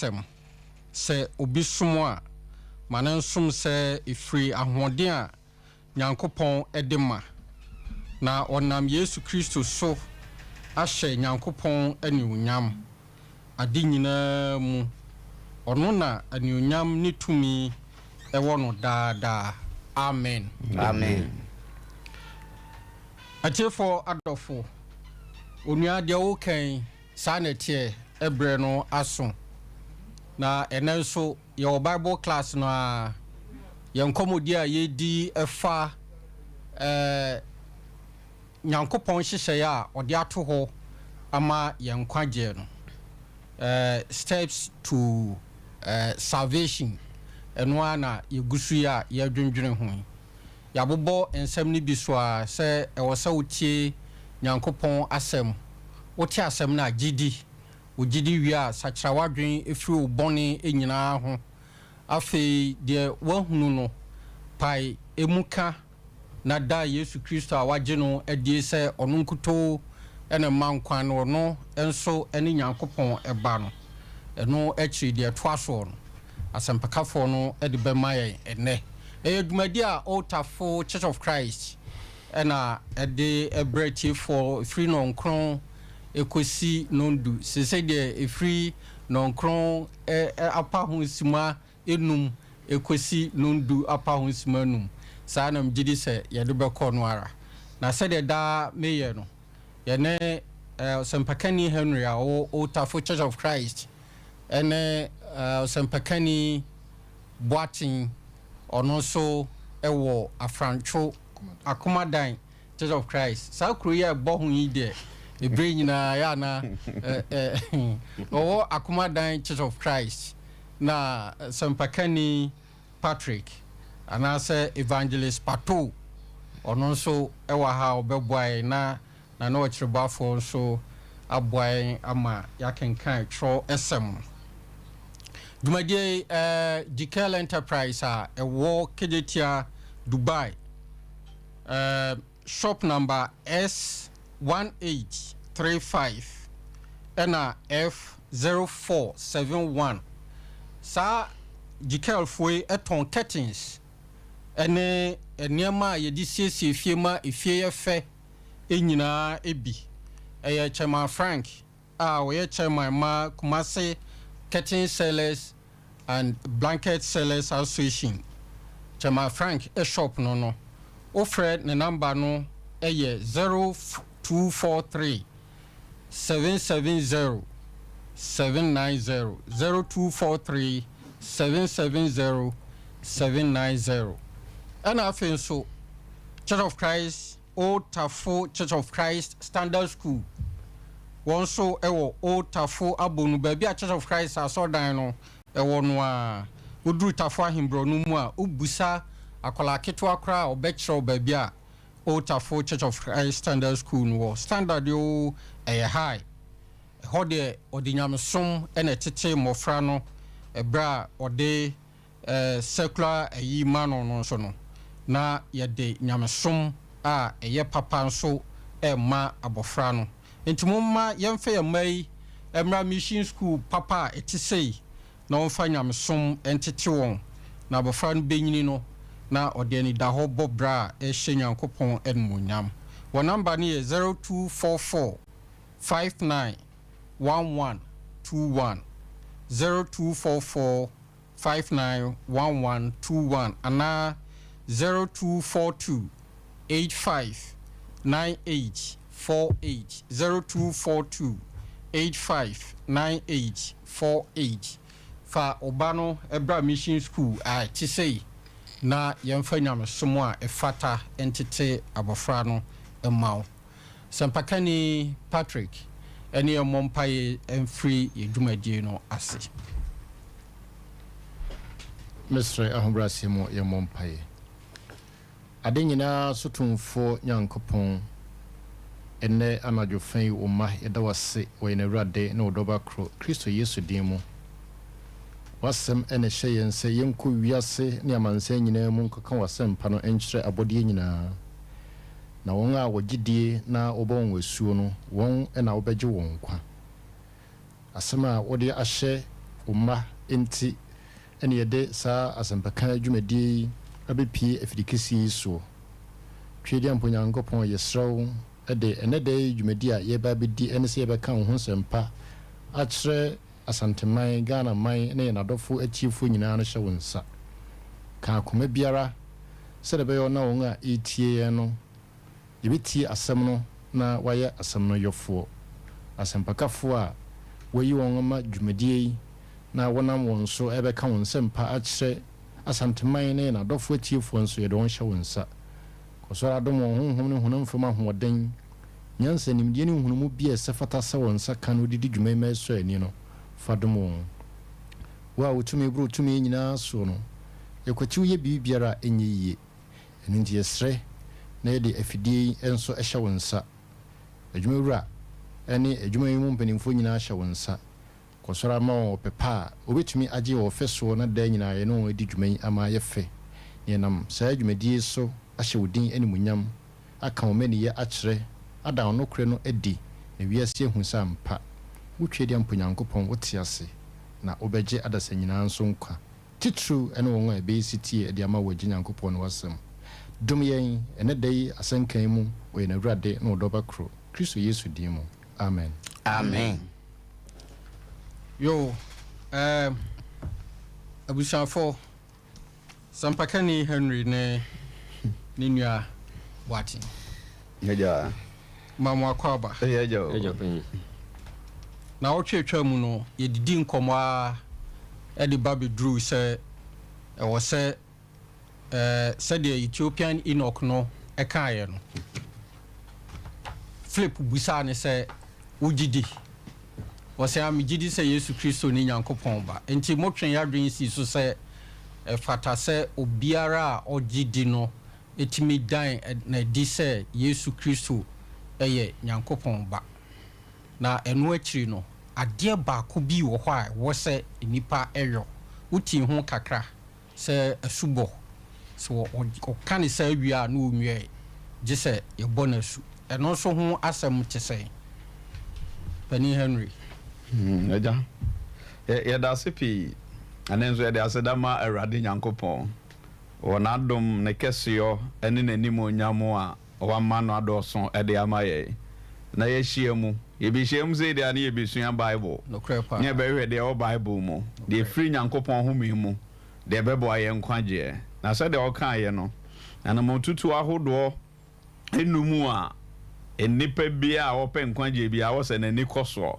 sem se obi somo a manensom se ifri ahoden a Nyankopon edema na onam Yesu Kristo so ahye Nyankopon aniunyam ade nyina mu ono na aniunyam ni tumi ewo no daada. Amen. Amen. Atiefo adofo onua de wo kan sanete ebre no aso na enenso your Bible class no a yenkomodi a yedi efa Nyankopon hyehyɛ a ɔde ato ho ama yenkwagye no steps to salvation eno na yegusu ya yadwendwene ho yabobo ensem ni bi so a sɛ ɛwɔ sɛ wotie Nyankopon asɛm wotie asɛm na gidi ogidi wi a sakra wadwen efiri obone enyina ho afei de wahunu no pai emuka na da Yesu Kristo a wagye no adie sɛ ɔno nkuto ene mankwan no no enso ene Nyankopon eba no eno akyi de toaso no asempakafo no ede bemaye ene edumadi a Otafo Church of Christ ena ede ebreti for free no nkron ekosi nondu sese de efri nonkron apa ho sima enum ekosi nondu apa ho sima enum saa na mgidi se yede bekọ no ara na se de da meye no ye ne sempakani Henry a Otafo Church of Christ ene sempakani Boatin ono so ewo afrancho akomadan Church of Christ saa kro ye bo ho yi de ebre nyina ya na akomadan Church of Christ na sempakani Patrick anase evangelist Pato ono so ewa ha obeboai na no chirbafo so aboai ama yakenkan tro esem dumadie Dikel Enterprise a ewo kejetia Dubai shop number S1835 ena F0471 sa Dikel foi eton curtains ene eniema yedi siesie fiema efie yefe enyina ebi eye Chairman Frank we Chairman ma Kumase Curtain Sellers and Blanket Sellers Association. Chairman Frank shop no offer the number no 0243 770 790 0243 770 790 and after so Church of Christ Otafo Church of Christ Standard School one so ewo Otafo abonu baby a Church of Christ asodan no ewo no a oduru Tafo ahimbro no mu a obusa akola keto akra obekro baby a Otafo Church of Christ Standard School no standard yo high hode odinyamsom ene tete mofra no ebra ode secular ayi mano no so no na yede nyamesom a eye papa nso ma abofra no entumumma yemfe yemai emra mission school papa etisei na onfa nyamesom entete won na abofra no benyini no na ode ani da ho bobra ehye Nyankopon enmunyam wo number ni 0244 591121 0244 591121 ana 0242 859848 0242 859848 fa obano ebra mission school a tisei na yemfa nyamesom a efata entete abofra no emaw sempakani Patrick ene emompaye emfree yedumadie no ase Mr. Ahobrasimo yemompaye ade nyina sotumfo Nyankopon enne anadwofen oma yeda wase we na Awurade na odoba kro Kristo Yesu din mu wasem ene hyeyen se yenko wiase ne amanse nyina mu nkaka wasem pa no enkyere abodie nyina na won a wogidie na obon wasuo no won na obegye won kwa asema wode ahye umma enti ene yede saa asempaka adwumadi abepie afidikisi so twedi amponyankopon yesrew ede enede dwumadi a yeba bedi ene se yebeka ho nsɛmpa akyerɛ asanteman Ghana man ne yenadofo achiefo nyinaa no hyɛ wonsa ka akoma biara sɛ de bɛyɛ na wɔn a etie no yɛbɛtie asɛm no na wayɛ asɛm no yɔfoɔ asɛmpakafo a wɔyi wɔn ma dwumadie na wɔnam wɔn so ɛbɛka wɔn nsɛmpa akyerɛ asanteman ne yenadofo achiefo nso yɛde wɔn hyɛ wonsa kɔsɔre adom wɔn honhom ne honam fam ahoɔden nyansa nimdeɛ ne hunumu bi a ɛsɛ fata sɛ wɔn nsa ka no didi dwuma ma ɛsɔ ani no fadom wɔn wo a wotumi bro tumi nyinaa so no yɛkwatiw yɛ biribiara ɛnyɛ yie ɛno nti yɛsrɛ na yɛde afidie nso ɛhyɛ wɔn nsa adwumawura ɛne adwuma yi mu mpanimfoɔ nyinaa hyɛ wɔn nsa kɔsɔre ama wɔn ɔpepa a obɛtumi agye wɔ fɛ soɔ na daa nyinaa yɛne wɔn adi dwuma yi ama yɛfɛ yɛnam saa dwumadie so ahyɛ wo din animuonyam aka wɔn maniyɛ akyerɛ ada wɔn nokorɛ no adi na wiase ehu sɛ ampa wotwe deɛ mponyankopɔn wote ase na wobɛgye adasa nyinaa nso nkwa titru ɛne wɔn a ɛbɛyɛsi tie ɛde ama wɔagye nyankopɔn no wasɛm dom yɛn ɛnɛ da yi asɛnkan mu ɔyɛ n'awurade na ɔdɔ bɛkoro kristo yesu din mu amen amen yo abusuafo sampakani Henry ne nua wati yaja mama akwaba yaja na otwetwa mu no yedidi nkomo a edi babedru se ɛwɔ sɛ sɛdeɛ Ethiopian Enoch no ɛkaeɛ no flip busa ne sɛ wogidi wɔsɛ amegidi sɛ Yesu Kristo ne Nyankopɔn ba enti motwen yadwen si so sɛ ɛfata sɛ obiara a ɔgidi no etimi dan na di sɛ Yesu Kristo ɛyɛ Nyankopɔn ba na ɛno akiri no adeɛ baako bi wɔ hɔ a wɔsɛ nipa ɛyɔ uti ho kakra sɛ asubɔ so ɔka ne sɛ awia na onwie gye sɛ yɛbɔ na asu ɛno nso ho asɛm te sɛ Pani Henry yaja yɛda ase pii ɛne nso yɛde ase dama Awurade Nyankopɔn wɔn adom ne kɛseɛ ɛne n'anim onyamo a ɔwama no adɔso ɛde ama yɛ na yɛhyia mu yɛbɛhyia mu sɛ deɛ ne yɛbɛsua Bible ne yɛbɛhwɛ deɛ ɛwɔ Bible mu deɛ firi Nyankopɔn home mu deɛ ɛbɛboa yɛn nkwagyeɛ na sɛdeɛ ɔkaeɛ no anamotutu ahodoɔ ɛnumu a nnipa bi a wɔpɛ nkwagyeɛ bi a wɔsɛ n'ani kɔ soɔ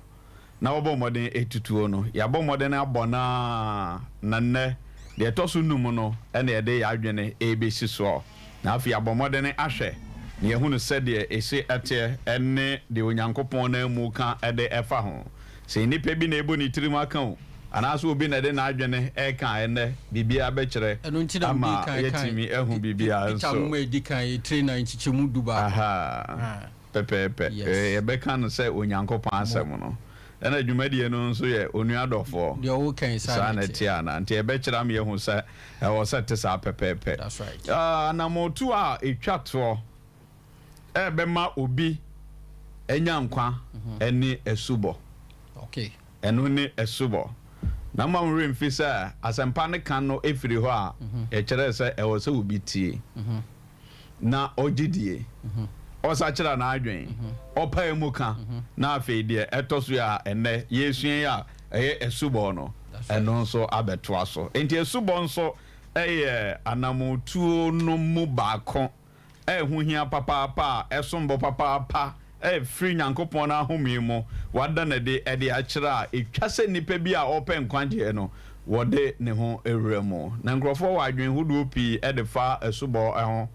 na wɔbɔ mmɔden ɛtutuo no yɛabɔ mmɔden abɔ na nnɛ deɛ ɛtɔ so num no ɛna yɛde yɛadwene ɛbɛsi soɔ na afei abɔ mmɔden ahwɛ na yɛhu no sɛdeɛ ɛsi ɛteɛ ɛne deɛ Onyankopɔn na mu ka ɛde ɛfa ho sɛ nnipa bi na ɛbɔ ne tirim aka o anaasɛ obi na ɛde n'adwene ɛka ɛnɛ biribiara bɛkyerɛ ama yɛtumi ɛhu biribiara nso aha pɛpɛɛpɛ yɛbɛka no sɛ Onyankopɔn asɛm no ɛna dwumadie no nso yɛ onua dɔfoɔ deɛ wo kan saa na tia na nti ɛbɛkyerɛ am yɛhu sɛ ɛwɔ sɛ te saa pɛpɛɛpɛ na motu a ɛtwa toɔ ɛbɛma obi ɛnya nkwa ɛne asubɔ ɛno ne asubɔ na ma mwerɛ mfi sɛ asɛmpa ne kan no ɛfiri hɔ a ɛkyerɛ sɛ ɛwɔ sɛ obi tie na ɔgyedie ɔsa kyerɛ n'adwen ɔpae mu ka na afei deɛ ɛtɔ so a ɛnɛ yɛsua a ɛyɛ asubɔ no ɛno nso abɛtoa so enti asubɔ nso ɛyɛ anamotuo no mu baako ɛho hia papaapa a ɛsombɔ papaapa ɛfiri Nyankopɔn na ahome mu wada na de ɛde akyerɛ a ɛtwa sɛ nipa bi a ɔpɛ nkwagyeɛ no wɔde ne ho ɛwura mu na nkurɔfoɔ wɔ adwen hodoɔ pii ɛde fa asubɔ ɛho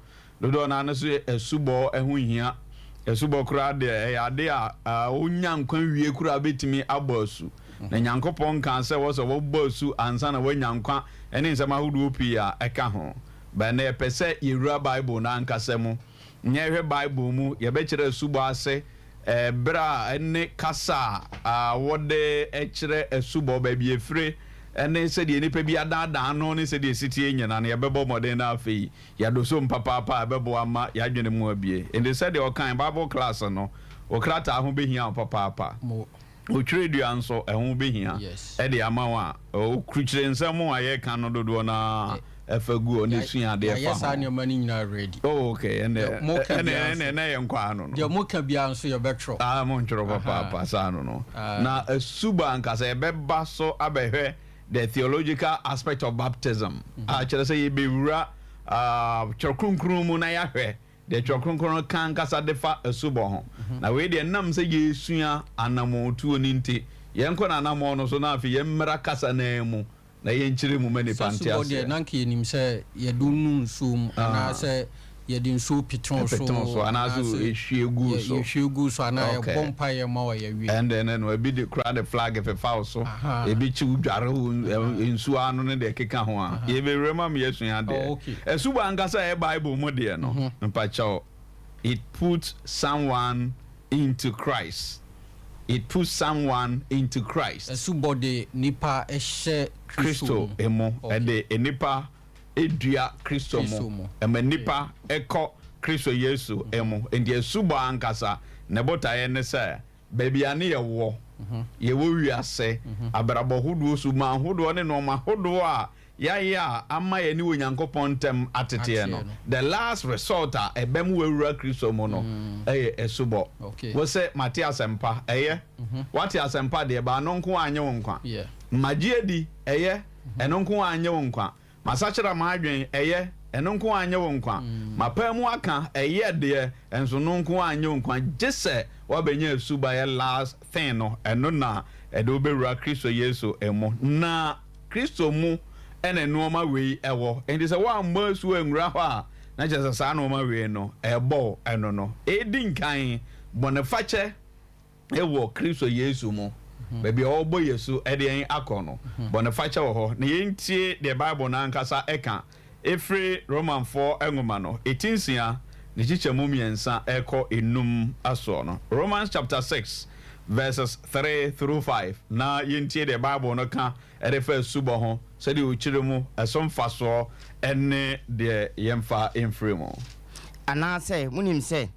dodoɔ na no so asubɔ ɛho hia asubɔ koraa deɛ ɛyɛ ade a wonya nkwa wie koraa bɛtumi abɔ asu na Nyankopɔn ka sɛ wɔsɛ wɔbɔ asu ansa na wɔanya nkwa ɛne nsɛm ahodoɔ pii a ɛka ho bɛnɛ yɛpɛ sɛ yɛwura Bible na ankasa mu nyɛhwɛ Bible mu yɛbɛkyerɛ asubɔ ase berɛ a ɛne kasa a wɔde ɛkyerɛ asubɔ baabi efire ɛne sɛdeɛ nipa bi adaadaa no ne sɛdeɛ sitie nyina no yɛbɛbɔ mmɔden na afei yɛado so mpapaapa a ɛbɛboa ma yɛadwene mu abie ɛnti sɛdeɛ ɔkan Bible class no ɔkrataa ho bɛhia wo papaapa o trade anso ehun be hia e de ama wa o kruchire nsam a ye kan no dodo na efagu oni sua de fa yes ani mani nyina ready okay and na ye nkwa no de mo ka bia nso ye betro mo ntro papa sa no na suba nkasa e beba so abehwe the theological aspect of baptism a chere say ye bewura chokrunkrum mu na ya hwe de chokrunkrum kan kasa de fa asubo ho na we de nam say ye sua anamotu oni nti ye nko na anamo no so na afi ye mmra kasa na mu na ye nchire mu mani pantia so de nanke yenim say ye dunu nsum na say ye din so pitron so ana so ehwiegu so ana ye bompa ye ma wa ye wi and then we be the crowd the flag if foul so e bi chi udware nsu anu ne de keka ho a ye be rema me yesu ya de esu ba ngasa e bible mo de no mpa chao it puts someone into Christ. It puts someone into Christ. Esubode nipa ehye Kristo emo ede nipa edua Kristo mo ema nipa eko Kristo Yesu emo ende esubo ankasa ne botaye ne se baby ane ye wo ye wo wiase abrabo hodo su ma hodo ne no ma hodo a ya ama ye ni onyankopon tem atete no the last resort a ebem wewura Kristo mo no esubo wo se Matias empa what ya sempa de ba no nko anye wo nkwa magie di eno nko anye wo nkwa masachira ma adwen eno nko anye wo nkwa mapamu aka de enso no nko anye wo nkwa jese wa benya suba ye last thing no eno na edo bewura Kristo Yesu emo na Kristo mu ene noma we ewo enti se wa mmasu enwura ho a na jese sa noma we no ebo eno no edinkan bonefache ewo Kristo Yesu mo baby obo Yesu ede en akono bonefache wo ho na yentie the Bible na nkasa eka efre Roman 4 enwoma no 18sia ne chichemu miensa eko enum aso no Romans chapter 6 verses 3 through 5 na yentie the Bible no ka erefa subo ho se de ochiremu esomfa so ene de yemfa enfremo ana se munim se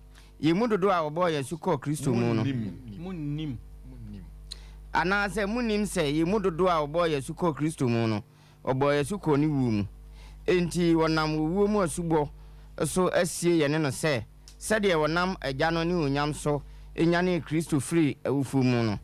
yemudodo a obo Yesu ko Kristo mu no munnim ana se munim se yemudodo a obo Yesu ko Kristo mu no obo Yesu ko ni wu mu enti wonam wu mu asubo so asie ye ne no se de wonam agya no ni onyam so enyane Kristo free awufu mu no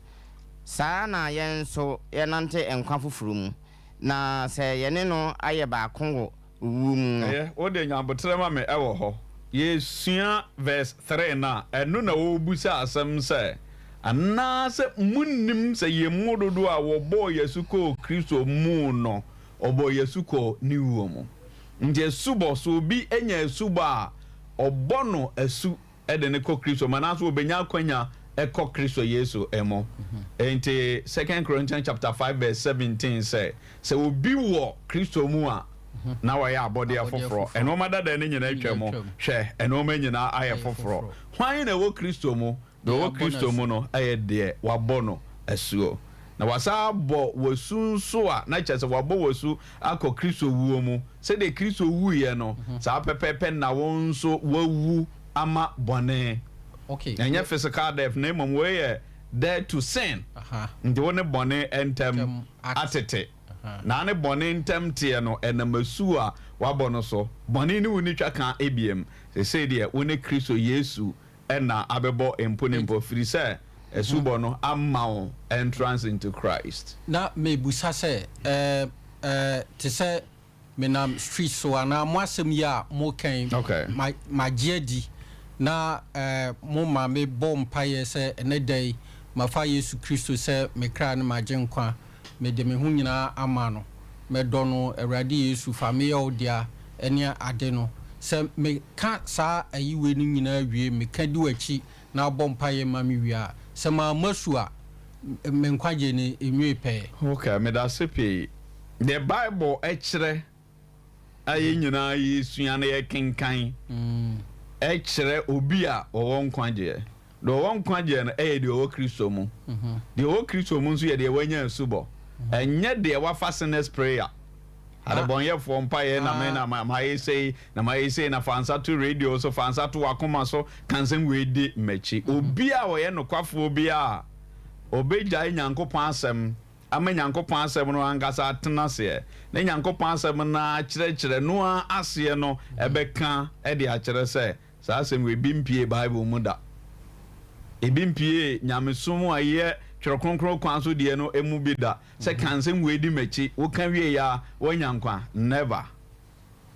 saa na yen so yenante enkwa foforo mu na se ye ne no aye ba ko wo wu mu no o de nyambotre ma me ewo ho Yesua verse 3 na enu na wo busa asem se anase munnim se yemododo a wo bo Yesu ko Kristo mu no obo Yesu ko ni wo mu nje subo so bi enya subo a obono asu ede ne ko Kristo manaso obenya kwanya eko Kristo Yesu emo enti 2 Corinthians chapter 5 verse 17 say obi wo Kristo mu a na wa ya abode afoforo eno madada ne nyina atwamo hwe eno ma nyina aye foforo hwan na wo Kristo mu do wo Kristo mu no aye de wabono asuo na wasa bo wasunso a na kyese wabo wasu akọ Kristo wuo mu se de Kristo wuye no sa pepepe na wonso wawu ama bone okay anya physical death na mom we there to sin ndi woni bone entem atete na ne bone ntem tie no enamasu a wabono so bone ni woni twaka ebiem se de woni Kristo Yesu ena abebo emponempo free say esubo no amma entrance into Christ na mebusa se te se menam street so ana mo asem ya mo kan magiadi na mo ma me bompa ye se ene dai mafa Yesu Kristo se me kra na magenkwa me de me hu nyina ama no me do no Awurade Yesu fa me odia ene ade no se me ka sa ayiwe no nyina wie me ka di wachi na bompa ye ma me wia se ma masu a me nkwaje ne enwe pe okay me da sepe the Bible ekire aye nyina Yesu ya na ye kenkan ekire obi a owo nkwaje do wo nkwaje no de owo Kristo mu de owo Kristo mu nso ye de wanya subo enye de wa fastness prayer adabonye fo mpaye na me na ma say na fansa to radio so fansa to akoma so kansen we di mechi obi a wo ye no kwafo obi a obeja nyankopon asem ama nyankopon asem no angasa atenase na nyankopon asem na kyerɛkyerɛ no ase no ebeka e de akyerɛ sɛ saa asem we bimpie bible mu da ebimpie nyamesom ayɛ twerɛ kronkron kwan so de no emu bi da sɛ kansem we di machi wo kan wie ya wo nyankwa never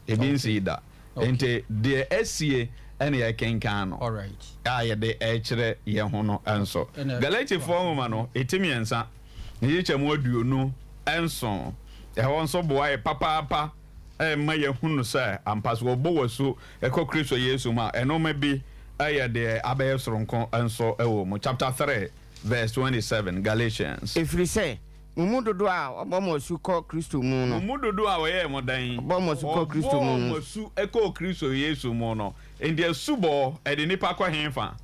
ebinsi da ente de esie ene ye kenkan no. All right. Ye de kyerɛ ye ho no enso Galatians 4 no etimiensa ye kyɛm aduonu enso ɛhɔ nso boa ye papa ma ye hunu sɛ ampaso obo wasu ɛkɔ Kristo Yesu ma ɛno ma bi ɛyɛ de abɛyɛ soronko enso ɛwɔ mu chapter 3 verse 27 Galatians. Efiri sɛ mumudodo a obomosu kɔ Kristo mu no. Mumudodo a wɔyɛ mo dan. Obomosu kɔ Kristo mu. Obomosu ɛkɔ Kristo Yesu mu no. Indi subo ɛde nipa kɔ henfa.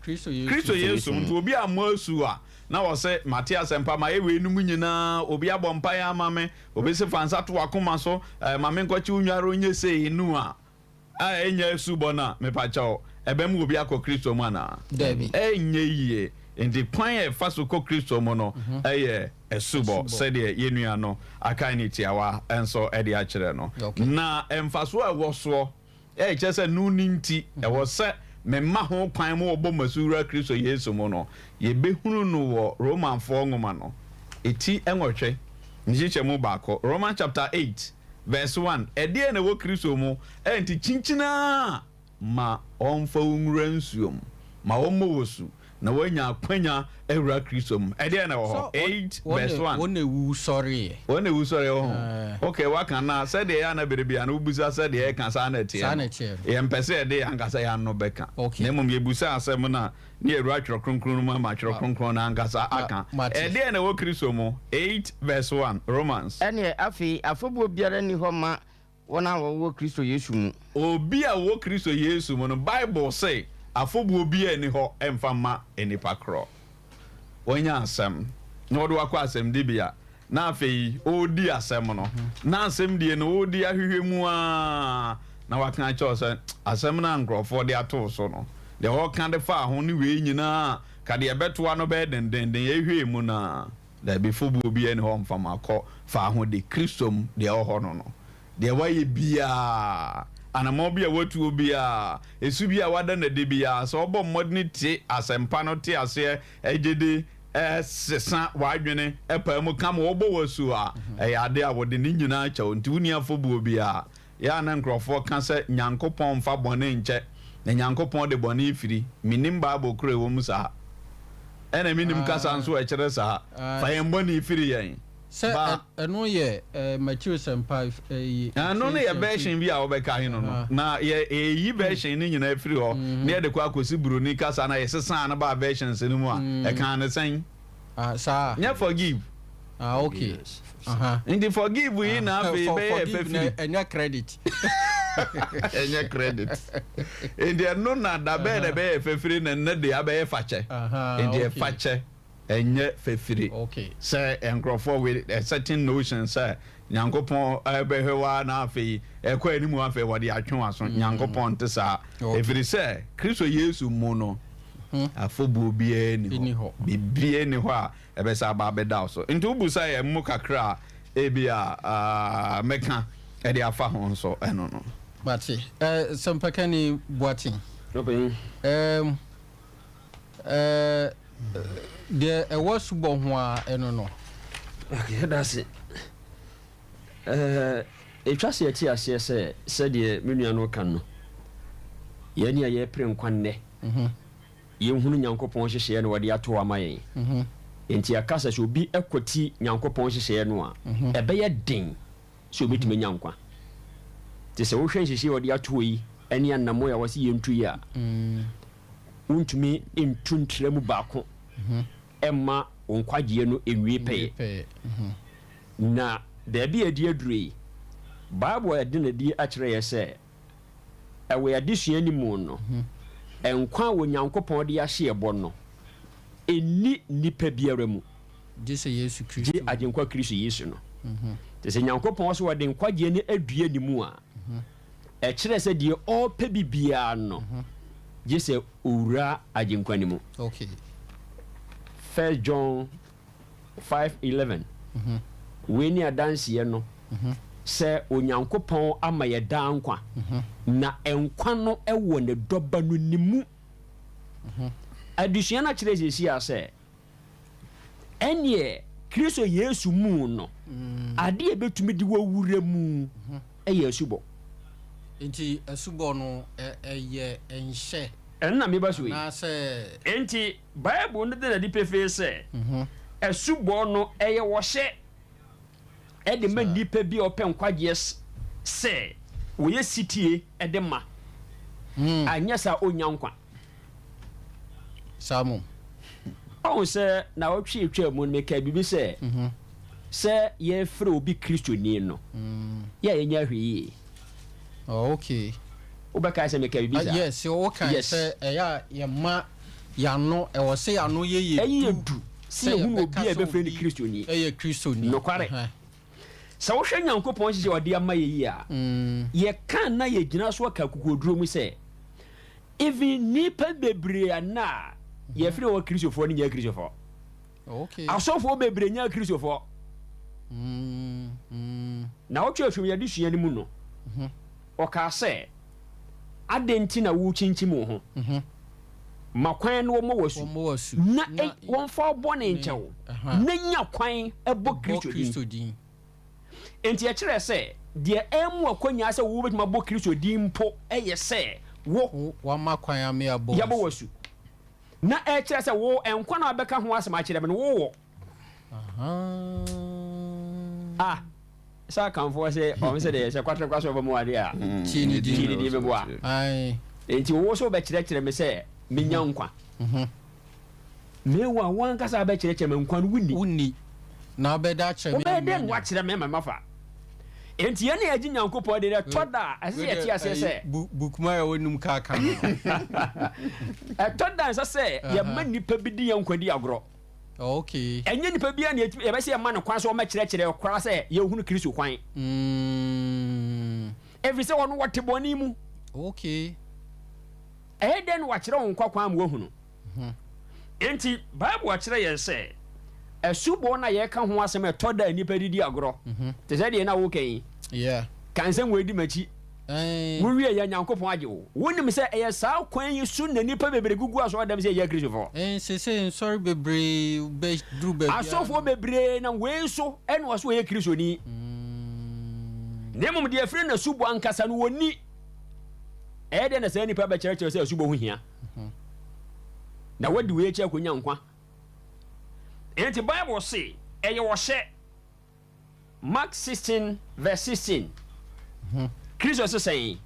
Kristo Yesu nto obi a mo asu a na wɔ sɛ Matias empa ma ewe enum nyina obi abɔ mpa ya ama me obi se fansa to akoma so ma me nkɔkye unwaro nye sei nu a enya subo na me pa chawo ebem obi akɔ Kristo mu ana. Dabi. Enye yie. Indi kwan e faso kɔ Kristo mu no ɛyɛ esubo sɛdeɛ yenua no aka ni tiawa enso ɛde akyerɛ no. Na emfaso a ɛwɔ so kyɛ sɛ no ninti ɛwɔ sɛ memma ho kwan mu obɔ masura Kristo Yesu mu no yebehunu no wɔ Roman 4 ngoma no eti enwɔtwe nyikyɛ mu baako Roman chapter 8 verse 1 ɛdeɛ na wɔ Kristo mu ɛnti chinchina ma ɔmfa nwura nsuom ma ɔmmɔ wosu na wanya akwanya ewura Kristo mu ɛdeɛ na wɔ hɔ 8 verse 1 wona wu sorry okay waka na said the ya na berebia na ubusa said the ka sa na tie ye mpese de ankasa ya no beka na mum ye busa asem na ne ewura tworo kronkron mu ma tworo kronkron na ankasa aka ɛdeɛ na wɔ Kristo mu 8 verse 1 Romans ɛne afi afobo biara ni hɔ ma wona wɔ Kristo Yesu mu obi a wɔ Kristo Yesu mu no Bible say afobu obi ani ho emfa ma enipa kro wonya asem na wodo akwa asem de bia na afei odi asem no na asem die no odi ahwehwe mu a na waka cho se asem na nkrofo de ato so no de ho kan de fa ho ni we nyina ka de ebetoa no be denden ehwe mu na da bi fobu obi ani ho mfa makọ fa ho de Kristom de ho no de waye bia anamo bia watu bia esu bia wada na de bia so obo modern ti asempa no ti ase ejede sesa wadwene epa mu kam obo wasu a ade a wode ni nyina cha nti wuni afobu bia ya na nkrofo ka se nyankopon fa bone nche na nyankopon de bone ifiri minim bible kure wo musa ena minim kasa nso e kire sa fa yen bone ifiri yen sɛ ɛno yɛ Matthew 5 no ne yɛ version bi a wɔbɛka he no na yɛ version ne nyina afiri hɔ ne yɛde kɔ akɔsi buroni kasa na yɛsesa na ba versions no mu a ɛka ne sɛn saa nyɛ forgive okay nti forgive yi na afei bɛyɛ fɛfiri ɛnyɛ credit ɛnyɛ credit nti ɛno na da bɛyɛ fɛfiri na ne de abɛyɛ fakyɛ nti ɛfakyɛ enye fefiri say enkrofo with a certain notion say nyankopon ebehwa na afei ekwa animu afei wode atwe aso nyankopon te sa efiri say Kristo Yesu mu no afobu bia ni ho bibie ni ho a ebesa ba beda so nti ubusa ye mu kakra ebia meka e de afa ho nso eno no bati sempakani boating de was bo ho a eno no okay that's it etwa se ati ase se de menua no kan no ye ni ye pre nkwanne ye hunu nyankopon hyehye no wode ato amayen enti akasa so obi ekoti nyankopon hyehye no a ebe ye den so obi tumi nyankwa te se wo hwe hyehye wode ato yi eni anamo ya wase ye ntu yi a untumi entuntremu baako emma onkwagie no enwie pɛ na da bi adi adure bible ade na di akere ye sɛ ɛwɔ adesua ni mu no enkwa wo nyankopɔn de ahye ebo no eni nipa biara mu Jesus Yesu Kristo di agenkwa Kristo Yesu no te sɛ nyankopɔn so wode nkwagie ne adua ni mu a ɛkyerɛ sɛ die ɔpɛ bibia no je sɛ owura agenkwa ni mu okay 1 John 5:11 we ni adanseɛ no sɛ onyankopɔn ama yɛ daa nkwa na nkwa no ɛwɔ ne dɔba no nimu adusua na kyerɛ sɛsi a sɛ ɛneɛ Kristo Yesu mu no ade ebetumi di wawura mu ɛyɛ asubɔ nti asubɔ no ɛyɛ enhyɛ ɛnna me ba so yi na sɛ nti Bible no de pefe sɛ asubɔ no ɛyɛ wɔhyɛ ɛde ma nipa bi ɔpɛ nkwagyeɛ sɛ wɔyɛ sitie ɛde ma anyɛ sa onya nkwa samu ɔn sɛ na ɔtwe twa mu no meka bibi sɛ sɛ yɛfrɛ obi kristoni no yɛ yɛnya hwee okay wobɛka sɛ meka bibi sa yes okay sɛ ɛyɛ yɛma yano ɛwɔ sɛ yano yɛyɛ du sɛ yɛhu obi a ɛbɛfrɛ no kristoni ɛyɛ kristoni nokware sɛ wohwɛ Nyankopɔn hyehyɛ ɔde ama yɛ yi a yɛka na yɛgyina so aka kokoduro mu sɛ even nipa bebree ana yɛfrɛ wɔ kristofoɔ no nyɛ kristofoɔ okay asɔfoɔ bebree nyɛ kristofoɔ na wotwe ahwɛm yɛde sua no mu no ɔkaa sɛ adɛn nti na wokyinkyim wo ho ma kwan no wɔmmɔ wasu na wɔmfa bɔ ne nkyɛw na nya kwan ɛbɔ kristo din enti ɛkyerɛ sɛ deɛ ɛmu akwanya sɛ wobɛtumi abɔ kristo din mpo ɛyɛ sɛ wo wama kwan ame abɔ yɛbɔ wasu na ɛkyerɛ sɛ wo ɛnkwa na wabɛka ho asɛm akyerɛ me no wowɔ saa kamfoɔ sɛ ɔm sɛ deɛ sɛ kwatrɛ kwa so ɔbɛmu ade a tiini din bɛboa enti wo so wobɛkyerɛkyerɛ me sɛ menya nkwa mewa wankasa wabɛkyerɛkyerɛ me nkwa no wonni na wobɛda kyerɛ me wobɛdɛ no wakyerɛ me mafa enti yɛne yɛgye Nyankopɔn de dɛ tɔ da ɛsɛ sɛ yɛte aseɛ sɛ bukuma yɛ wɔnum kaka no ɛtɔ da ɛsɛ sɛ yɛma nnipa bi di yɛ nkwa di agorɔ okay ɛnyɛ nnipa bi a ne yɛbɛsɛ yɛma no kwan sɛ wɔmɛkyerɛkyerɛ koraa sɛ yɛhunu Kristo kwan ɛfiri sɛ wɔno wɔte bɔne mu okay ɛyɛ dɛn no wakyerɛ wo nkwa kwan ma wɔhunu enti Bible akyerɛ yɛn sɛ asubɔ na yɛka ho asɛm ɛtɔ da nnipa didi agorɔ te sɛ deɛ na wokan kan sɛ wɔadi makyi wowie yɛ Nyankopɔn agye wo wonim sɛ ɛyɛ saa kwan yi so na nnipa bebree gugu asɔ dɛm sɛ ɛyɛ kristofoɔ sɛ nsɔre bebree bɛduru baabi asɔfoɔ bebree na wei so ɛne wɔ so wɔyɛ kristoni na mmom deɛ ɛfiri na asubɔ ankasa no wɔni ɛyɛ dɛ na saa nnipa bɛkyerɛkyerɛ sɛ asubɔ ho hia na wadi wei akyi akɔnya nkwa enti Bible say ɛyɛ wɔhyɛ Mark 16:16 Kristo sɛ sɛn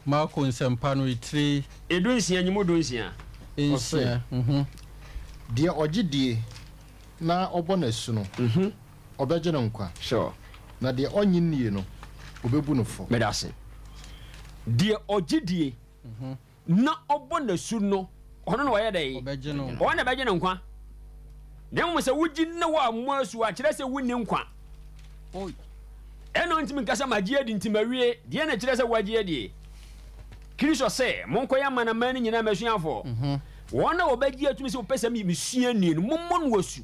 Marko nsɛmpa no itire edunsia nyimu dunsia nsia deɛ ɔgye die na ɔbɔ n'asu no ɔbɛgye no nkwa sure na deɛ ɔnye nie no ɔbɛbu no fɔ medase deɛ ɔgye die na ɔbɔ n'asu no ɔno na wɔyɛ dɛ ɔbɛgye no ɔno na bɛgye no nkwa na mmom sɛ wogyi na wɔ amoa asu a kyerɛ sɛ wonni nkwa ɛno ntimi nkasa magye adi nti mawie deɛ na kyerɛ sɛ woagye adi Kristo sɛ monkɔyɛ amanama no nyinaa masuafoɔ wɔn na wɔbɛgye atumi sɛ wopɛ sɛ mesua ni no mommɔ no wasu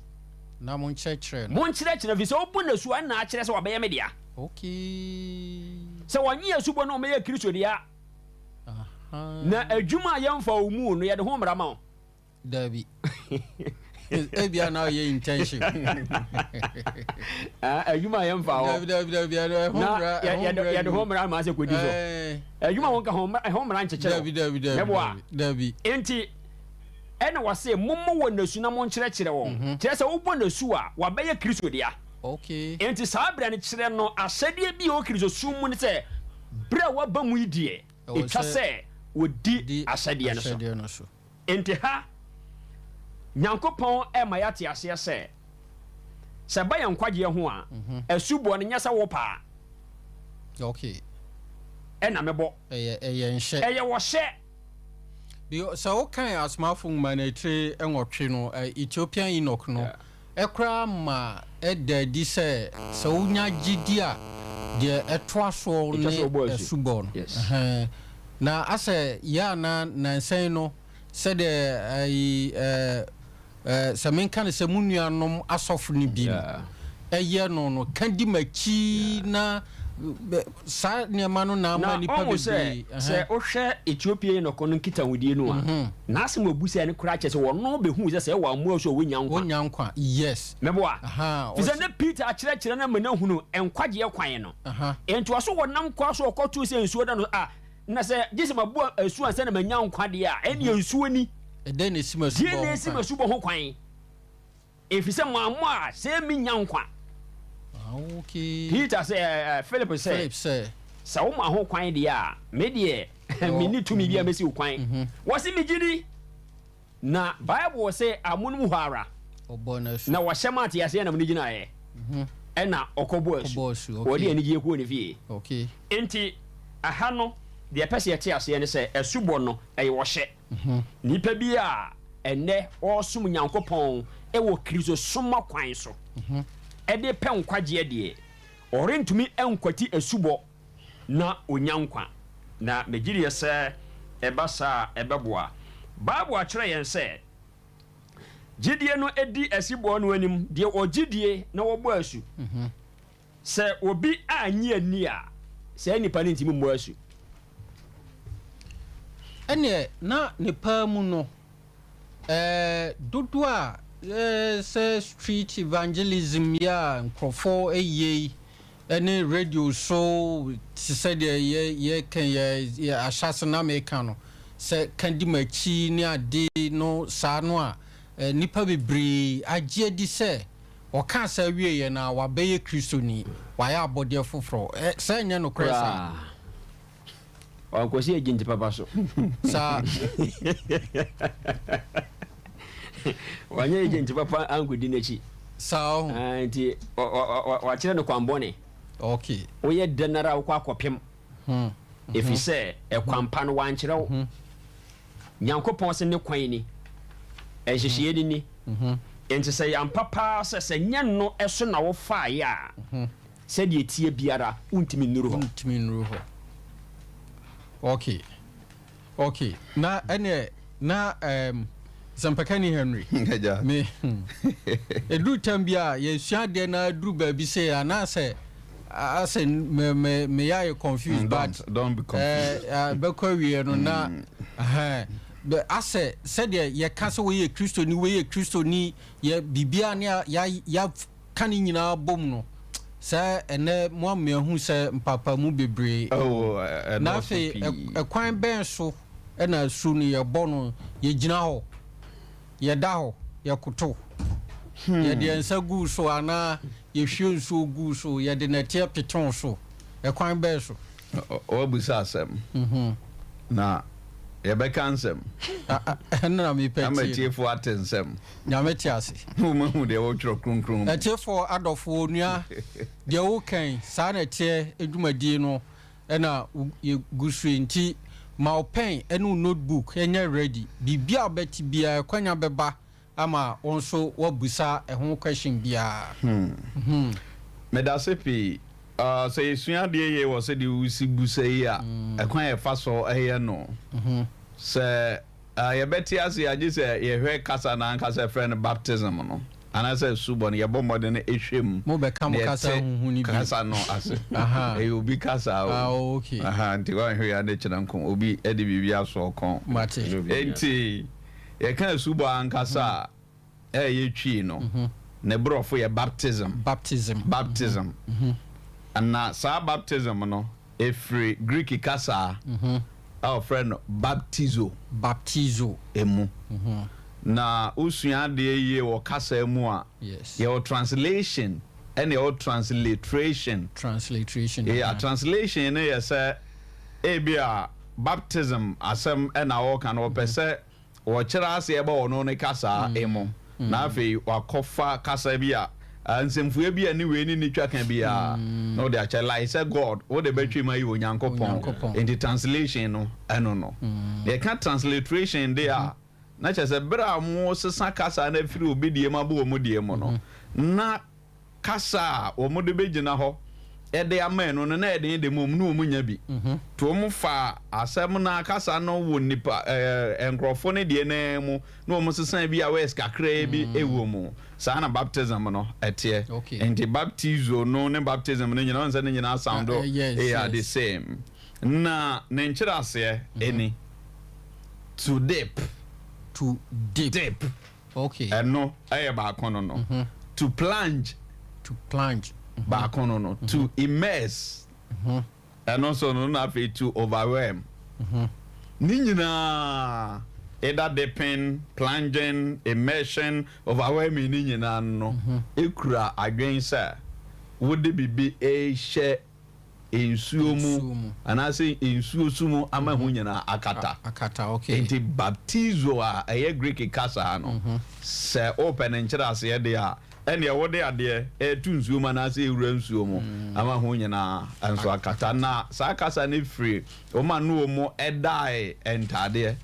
na monkyerɛkyerɛ no monkyerɛkyerɛ fi sɛ wobɔ no asu a na akyerɛ sɛ wɔbɛyɛ me dea sɛ wɔnye asubɔ no ɔmɛyɛ Kristo dea na adwuma a yɛmfa wo mu no yɛde ho mmara ma wo dabi ebia na yɛ intention adwuma a yɛmfa wo yɛde ho mmara ma sɛ kɔdi so adwuma wo nka ho mmara nkyekyerɛ dabi enti ɛna wɔse mommɔ wɔ nasu na monkyerɛkyerɛ wɔn kyerɛ sɛ wobɔ nasu a wabɛyɛ Kristo dea enti saa berɛ no kyerɛ no ahyɛdeɛ bi a wɔ Kristo sum mu no sɛ berɛ a waba mu yi deɛ ɛtwa sɛ wɔdi ahyɛdeɛ no so enti ha Nyankopɔn ɛma yɛate aseɛ sɛ ba yɛ nkwagyeɛ ho a asubɔ no nyɛ sɛ wo paa ɛna mebɔ ɛyɛ nhyɛ ɛyɛ wɔhyɛ sɛ wokan asomafo nwoma no atire nwɔtwe no Ethiopian Enoch no ɛkoraa ma ɛda adi sɛ wonya gyidi a deɛ ɛtoa soɔ ne asubɔ no na asɛ yɛ ana nansɛn no sɛdeɛ se men kan se munuanom asofo ni bi eye no kandi machi na sa niama no na ama nipa be se o hwe Ethiopia no kono kita wudie no a na asem obusa ne kura che se wono be hu se wa mu so wonyankwa yes mebo a fi se ne Peter akire na mana hunu enkwage kwan no ento so wonam kwa so okotu se nsuo da no na se gise mabu asu anse na manyankwa de a ene nsuo ni eden esimasu bo ho kwan efi se mo a se mi nyankwa okay Peter say Philip say sa wo ma ho kwan de a me de me ni tumi bia mesi wo kwan wo se me gidi na Bible say amunum hara na wo hyema ate ase na me gina ye ena okobo asu wo de ani gie ko ne fie okay enti aha no de pese ate ase ne say asubo no eye wo hye nipa bi a enne osum Nyankopɔn e wo Kristo soma kwan so ede pe nkwagye de orentumi enkwati asubo na onyankwa na megiri se ebasa ebeboa Bible akire yen se gidie no edi asibo no anim de ogidie na wobo asu se obi anyi ani a se nipa ne ntimi mo asu ene na nipa mu no dodo a say street evangelism ya nkrofo eye any radio show said ye can ye ashasana meka no say kandi machi ni ade no sa no a nipa bebre agye di say o kan sa wie ye na wa beye kristoni wa ya abode foforo say nya no kresa on ko si ejinti papa so sa wanye agent papa angudi nechi sao anti wa kire no kwambone okay oye denara wo akopem if you say e kwampa no wan kire wo Nyankopon se ne kwan ni e hihie ni enti se yam papa se nya no eso na wo fa ya se de tie biara untimi nuru ho okay na ene na Sampakani Henry me edu tambia ye suade na dru ba bi say anase ase me ya confused but don't be confused be kwa wie no na be ase said ye ka so we Kristo ni ye bibia na ya kan nyina bom no sa ene mo me hu se mpapa mu bebre na fe ekwan ben so na su ni ye bono ye gina ho ye da ho ye kuto ye de ensa gu so ana ye hwe nso gu so ye de na tie piton so ekwan be so o busa asem na ye be kansem na me peti amatie atensem nya me tiase hu de wo tro krunkrum atie for adofo onua de wo kan sa na tie edumadi no na ye gusu enti ma open enu notebook enye ready bibia obeti bia kwanya beba ama onso wabusa ehun question bia medasepi say suya de ye wo se de usi busa yi a ekwan ye fa so eye no se ye beti ase age se ye hwe kasa na kasa friend baptism no ana se subo ne ye bo modern ehwem mo be kam kasa hunhun ni kasa no ase e obi kasa okay nti wa hwe ya de chiranko obi e de bibia so kon mate enti ye kan subo an kasa ye twi no ne brofo ye baptism ana sa baptism no efri Greek kasa our friend baptizo emu na usua de ye wo kasa emu a your translation and your transliteration yeah translation na ye say ebia baptism asem na wo kan wo pese wo kira ase e ba wo no ne kasa emu na afi wakofa kasa bia ansemfue bia ni we ni twa kan bia no de acha like say God wo de betwi mai wo Nyankopon in the translation no eno no they can transliteration there na cha se bra mo sesa kasa na firi obi die ma bo mo die mo no na kasa wo mo de begina ho ede amen no na ede de mum no munya bi to mu fa asem na kasa no wo nipa enkrofo ne de na mu no mu sesan bi a wes kakra bi ewo mu sa na baptism no etie enti baptizo no ne baptism no nyina nsa ne nyina sound the same na ne nkyira ase eni to dip okay no aye ba kono no to plunge back on to immerse and also no na fe to overwhelm ni nyina either dipping, plunging, immersion, overwhelming ni nyina no ekura adwen sa would be a share ensuo mu anase ensuo sumu ama hu nyina akata okay enti baptizo a eye Greek kasa no se open nkyira ase de a ene ye wode ade etu nsuo ma na se ewura nsuo mu ama hu nyina anso akata na sa kasa ne free o ma no mu edai entade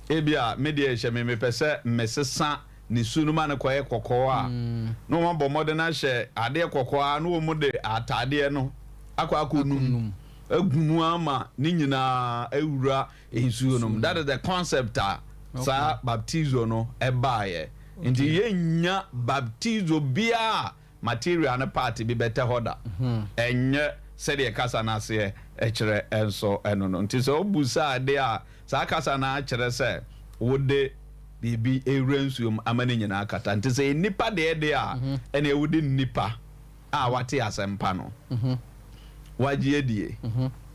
ebia media hye me pese mesesa ni sunu ma ne koye kokko a no mo bo modern hye ade kokko a no mu de atade no akwakunum agunu ama ni nyina ewura ensuo no that is the concept sa baptizo no ebaye nti yenya baptizo bia material na part bi better hoda enye sede kasa na ase ekire enso eno no nti so obusa ade a sa kasa na akire se wode bibi ewransuom amane nyina akata nti se nipa de a ene ewudi nipa a wate asempa no wagie die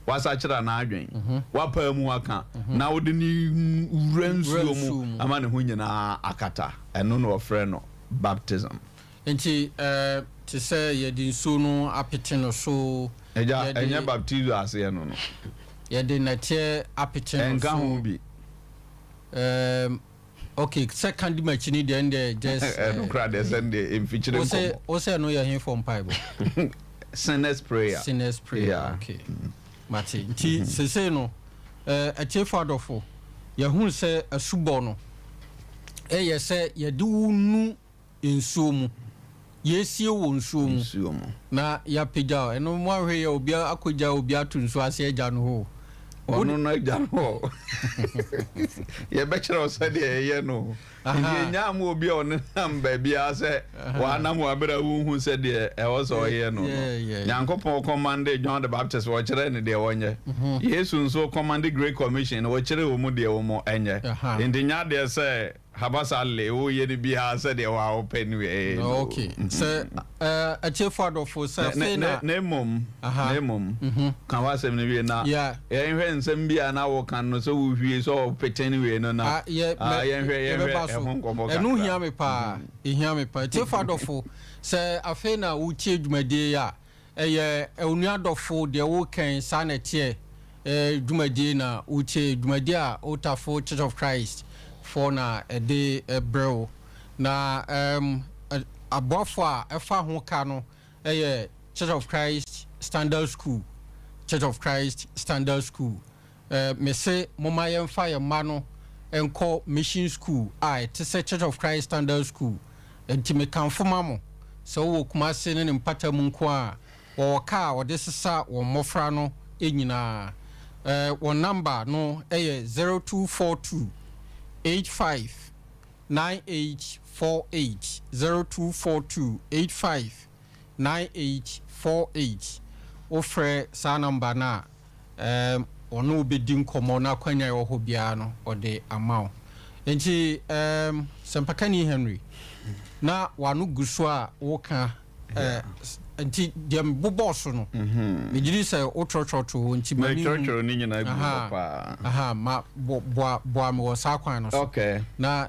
wasachira na adwen wapa mu aka na wode ni wransuom amane hu nyina akata eno no ofre no baptism nti te say yedi nsu no apete no so enya baptizo ase eno no yedi na tie apete no so enka hu bi okay second match ni then there just no crowd there send the in feature o say no you here from bible sinner's prayer okay mate nti sese no atie fadofo ya hu se asubo no ye se ye de wunu ensuo mu yesie wo nsuo mu na ya pejao eno mo ahwe ya obi akoja obi atu nsuo ase agya no ho ono na agya no ye be kire o se de ye no ye nya mu obi on namba bia se wa na mu abera wu hu se de e wo so ye no Nyankopon command John the Baptist wo kire ne de wonye Yesu nso command Great Commission wo kire wo mu de wo mo enye ndi nya de se habasa le o ye ni bia se de wa open we okay se a chefado for se na mom kan wa se ni we na ye hwe nsem bia na wo kan no so wo hwie so peteni we no na ye hwe enu hia me pa chefado for se afe na wo tie dwumade ya eye onu adofo de wo kan sa na tie dwumade na wo tie dwumade a otafo Church of Christ for na de bro na abofo a efa ho ka no Church of Christ Standard School me say moma yemfa ye ma no enko mission school te say Church of Christ Standard School enti me kan foma mo so wo kuma se ne mpata mu nko a wo ka wo de sesa wo mofra no enyina wo number no 0242 859848 0242 859848 ofre sa number na ono obedi nkomo na kwanya yo ho bia no ode amount enti sempakani Henry na wanu guso a woka enti dem boboso no me giri say o chochocho enti me chochocho ni nyina gu pa ma boa me wasa kwan no so okay na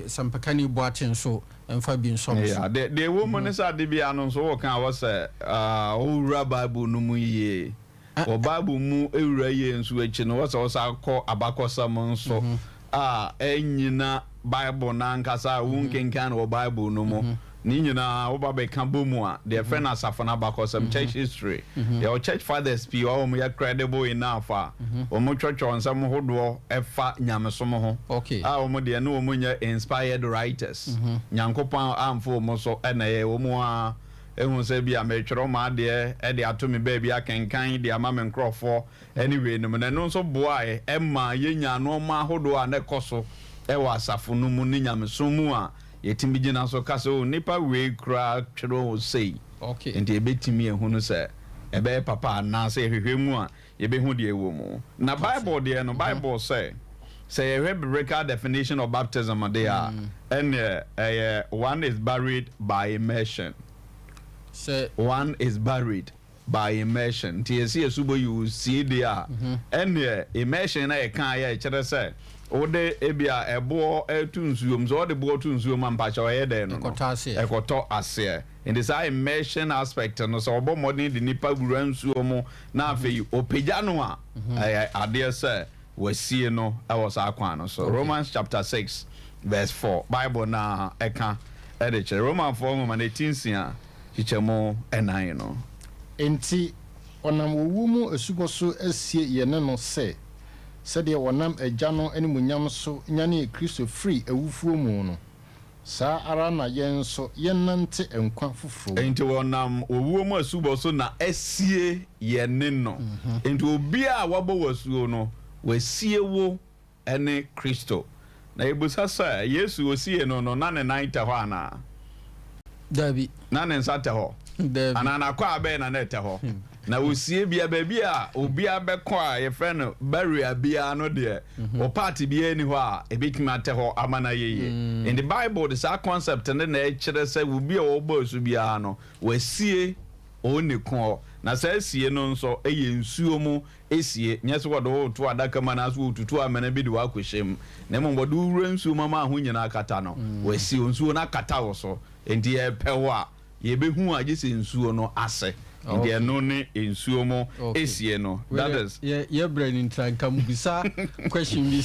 sampakani boaten so emfa bi nso yeah the woman is ade bia no so woka wo say o wura bible no mu ye o bible mu ewura ye nso achi no wo say wo sa akọ abakosam nso enyina bible na nkasa wunkenkan o bible no mu ni nyina wo ba be kan bomu a the friend asafana bakosam church history the church fathers be o mu ya credible enough o mu church on some hodo efa nyamesom ho okay o mu de na o mu nya inspired writers nyankopon amfo mo so na ye o mu a ehun se bi ametwero ma de e de ato me ba bi akenkan de ama me nkrofo anyway no na no so boa e ma yenya no ma hodo a ne koso e wa asafo no mu ni nyameso mu a yetimi gina so kaso nipa we kra twero sei okay enti ebetimi ehunu se ebe papa na se hwehwemu a yebehu de ewo mu na bible de no bible say a biblical definition of baptism there and one is buried by immersion. Say one is buried by immersion. TSC subo you see there and immersion na kan ya chere say o de ebia ebo etu nsuom so de bo tu nsuom ampacha o ye de no ekoto ase in this immersion aspect no so obo modern de nipa gura nsuom na afi opegya no a ade say wasie no was akwan so Romans chapter 6 verse 4 Bible na eka ediche Roman 4 ma 18 a chichemo enan no enti onam owu mu asugoso asie ye ne no se de onam agya no animunyam so nyane Kristo free awufuo mu no sa ara na yen so yenante enkwa foforo enti onam owu mu asugoso na asie ye ne no enti obi a wabo wasuo no wasiewo ene Kristo na ebusa sa Yesu osie no na ne naita ho ana Dabi na ne nsate ho Dabi ana kwa abe na nete ho na osie bia baby a obi abekọ a ye friend barrier bia no de o party bia ni ho a ebetimi ate ho amana yeye in the Bible this concept and na e kire say obi a obo su bia no wasie oni ko na sa sie no nso eye nsuo mu esie nyese wodo to adaka mana so tutu amana bi de wa kwhyem na mo wodo wura nsuo mama ho nyina akata no wasie nsuo na kata wo so enti e pewo a ye behu a gese nsuo no ase enti no ne nsuo mu esie no that is ye brain in tranka mu bisa question bi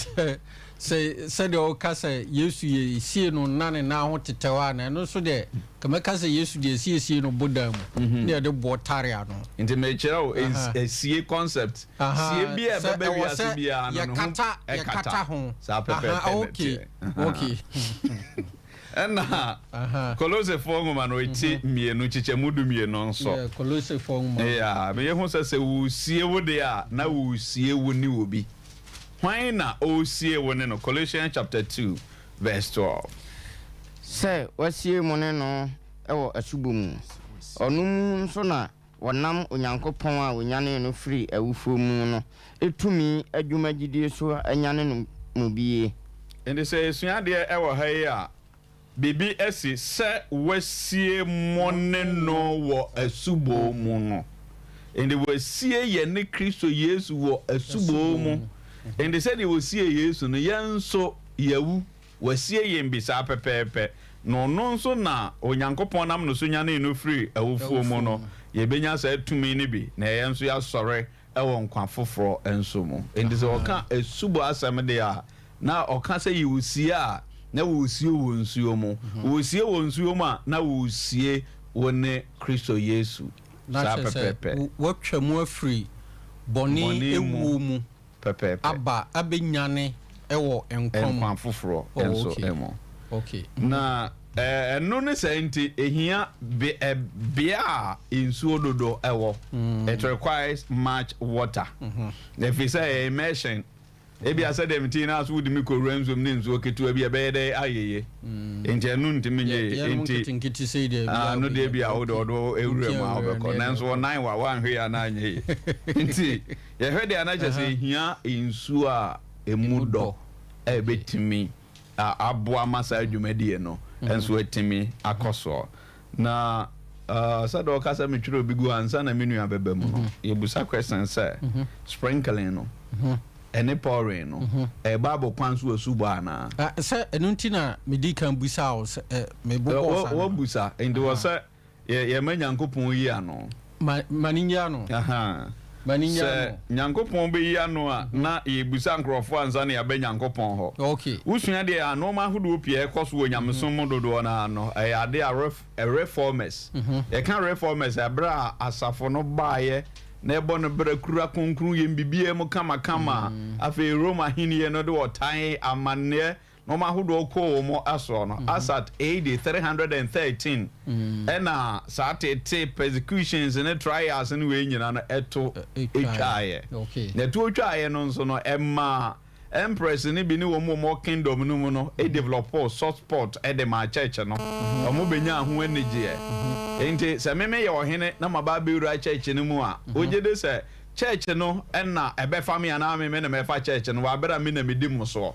say the okasa Yesu ye sie no nane na ho tetewa na no so de kama kasa Yesu de sie no bodam ne de botaria no enti me kire is sie concept sie bi e baba wi ase bia no no ya kata ho sa pepe okay Ena Kolose fongu mano iti mienu chiche mudu mienu nso Kolose fongu mano me yehu se wusie wo de a na wusie wo ni obi hwan na osie wo ne no Colossians chapter 2 verse 12 se wasie mo ne no ewo asubomu onum nso na wonam onyankopon a onyane no free awufo mu no etumi adwumagidie so anyane no mu bie ende se suade ewo ha yi a bibi esi se wasie mone no wo asubo mu no ende wasie ye ne Kristo Yesu wo asubo mu ende se de wasie Yesu no yenso yawu wasie ye mbisa pepepe no nso na onyankopon nam no so nyane no free awufuo mu no ye benya sa atumi ne bi na yenso ya sore ewo nkwa foforo enso mu ende se oka asubo asem de a na oka se ye wasie a na wusie wonsuo mu wusie wonsuo mu a na wusie wone Kristo Yesu sa pepepe watwa mu afri boni ewu mu pepepe aba abenyane ewo enkwan foforo enso emo okay na eno ne senti ehia bia insuo dodo ewo it requires much water if you say immersion ebi asa dem tin na so wudi ko ranzom ne nzo ketu abi ebe de ayeye enti enu ntimi nye enti no de bi a odo ewure ma obeko nanso nan wa hwe ya na anye enti ye hwe de anaje se hia nsu a emudo ebetimi aboa masa adwumadie no enso etimi akoso na sado kasa metwiro bigu ansa na menu abeba mu no ye busa question say sprinkling no ene pouring no Bible kwanso asubo ana se enunti na medical busa o me bobo wo busa ende wo se ye manyankopon yi ano maninya no maninya se nyankopon be yi ano a na ye busa nkrofo ansa na ya be nyankopon ho okay usua de ano ma hodo pie koso wo nyamesom mododo na ano ade a reformers ye kan reformers abra asafo no baaye na ebo no brakura konkru ye mbibie mu kama afi Roma hiniye no de otan amanne no mahodo ko mo aso no asat AD 313 ena saatete persecutions and trials and we nyina no eto etwaye na to otwaye no nso no emma empress ni bi ni wo mo kingdom no mu no e develop soft spot e de ma church no omo benya ho anigye enti se meme ye ohene na maba beura church ni mu a ogede se church no ena ebe family na meme na me fa church no wa bera me na me di mu so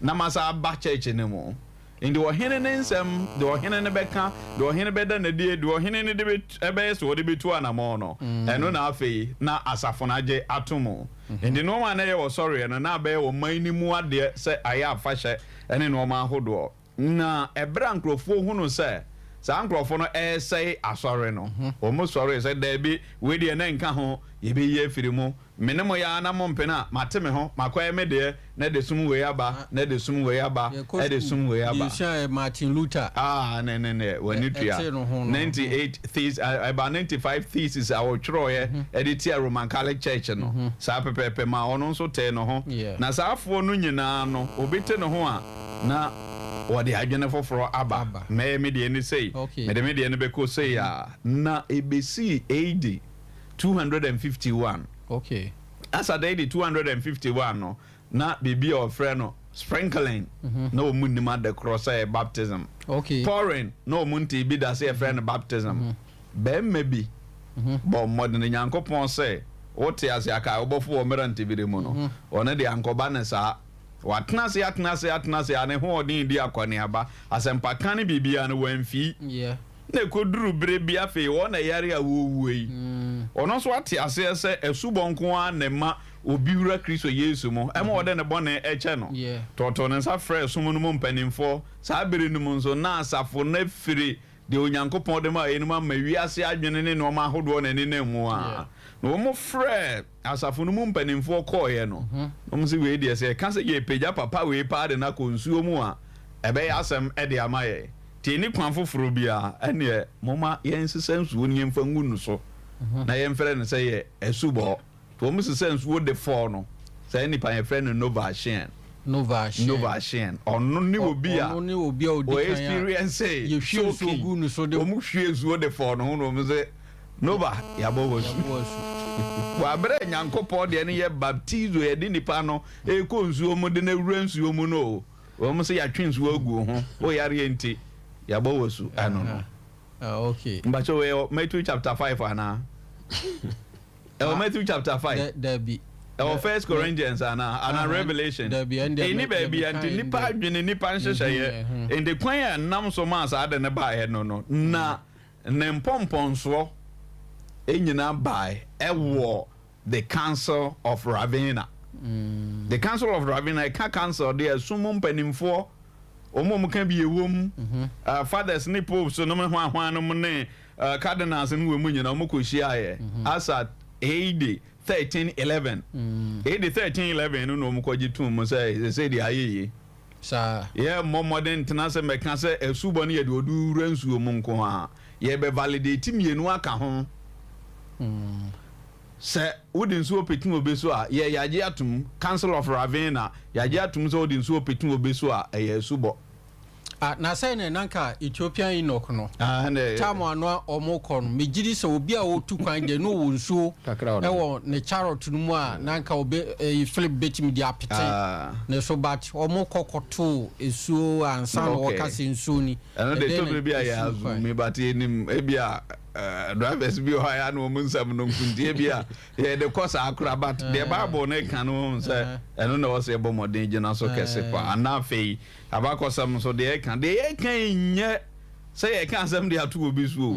na masa ba church ni mu indi ohene ne nsem de ohene ne beka de ohene beda na die de ohene ne de ebe so de betu anamo no eno na afei na asafo na je atomo indi no ma na ye wo sorry no na be wo man ni mu ade se aya afahye ene no ma hodo na ebra nkrofo hunu se sa nkrofo no say asori no o mo sorry se da bi we de na nka ho ye be ye firi mu mene mo ya na mo mpena mate me ho makoye me de na de sum we aba na de sum we aba e de sum we aba you say Martin Luther ne wani tua 98 thesis about 95 thesis our troye edit Roman Catholic Church no sa pepepe ma ono so te no ho na sa afo no nyina no obete no ho a na wadi adwene foforo aba me de ni sei me de ne be ko sei ya na ebesi AD 251 okay as a daily 251 no na bibi of friend no sprinkling no munima the cross baptism okay pouring no munti bi da say friend baptism be maybe but modern nyankopon say wote ase aka obofo o merante bi de mu no one de ankoba ne sa watna se ane ho odin di akwane aba asempa kan bibia no wamfi na koduru bre bia fe wona yare a wowuei ono so ate ase se esubonko a ne ma obiwura Kristo Yesu mo ema wode ne bone eche no toto ne sa frɛ sumu no mpanimfo sa bere no nso na asafo na firi de onyankopɔn de ma enuma ma wiase adwene ne no ma hodo na ne nemu a no mo frɛ asafo no mpanimfo kɔɔye no no si we de se ka se ye pagya papa we pa de na konsuo mu a ebe ya asem e de amaye tini kwan foforo bia ene moma yensesansuo ne yemfa ngunu so na yemfere ne sɛ ye esubo to mo sesansuo de for no sɛ nipa yefre no Nova Shen ono ni obi a o experience ye hwe so gunu so de o mu hwe zuo de for no no mo se Nova ya bo wo wa bre nyankopɔ de ne ye baptizo ye de nipa no e ko nsuo mu de na wura nsuo mu no o mo se ya twe nsuo agu ho o yare enti ya bo wo su ano no okay mbacho we Matthew chapter 5 ana Matthew chapter 5 there be First Corinthians and Revelation. Any baby and nipa adwene nipa nhyehyeye. In the kwan nam so ma sa de ne ba he no na ne mpompon so enyina bai ewo the Council of Ravenna. The Council of Ravenna ka council there sumum panimfo omom ka bi ewom fathers ni popes no me hwan no ne cardinals no we mu nyina mo kohia ye as at AD 1311 AD 1311 no mo kwaji tum mo say di ayeye sa yeah more modern tenase me kan say esubo ne ye de odu ransuo mu nko a ye be validate mienu aka ho se wodi nsuo petin obeso a ye yaje atum Council of Ravenna yaje atum so wodi nsuo petin obeso a ye esubo na say ne nanka Ethiopian Enoch no tamo ano omokọ no megiri se obi a otu kwan de no wonsuo ewo ne charot no mu a nanka obe Philip betimi di apete ne so bat omokọ koto esuo ansa no wakase nsuo ni de to bi a ya azu me bat enim e bia drivers bi o ya no mu nsam no nkuntie bia ye de kosa akrabat de Bible ne kan no se eno na wo se bomodin gina so kese pa anafei abakosam so de kan nye say ye kan sam de atu obi so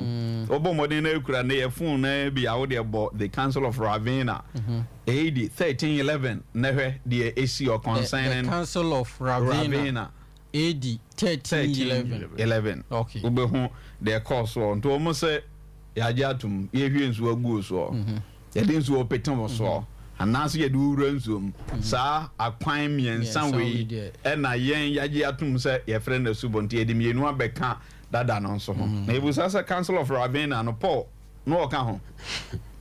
obomodin na ekura na ye fun na bia wo de bo the Council of Ravenna AD 1311 na hwe de esi o concerning the Council of Ravenna AD 1311 okay ube hu de course so nto mo se ya jatum ye hwie nsu agu so ye de nsu opeton so anase ye du ransom sa akwan miensan we e na yen yaje atum se ye frɛ na subonti e de mienu abeka dada no so ho na ebu sasa Council of Ravenna no Paul no oka ho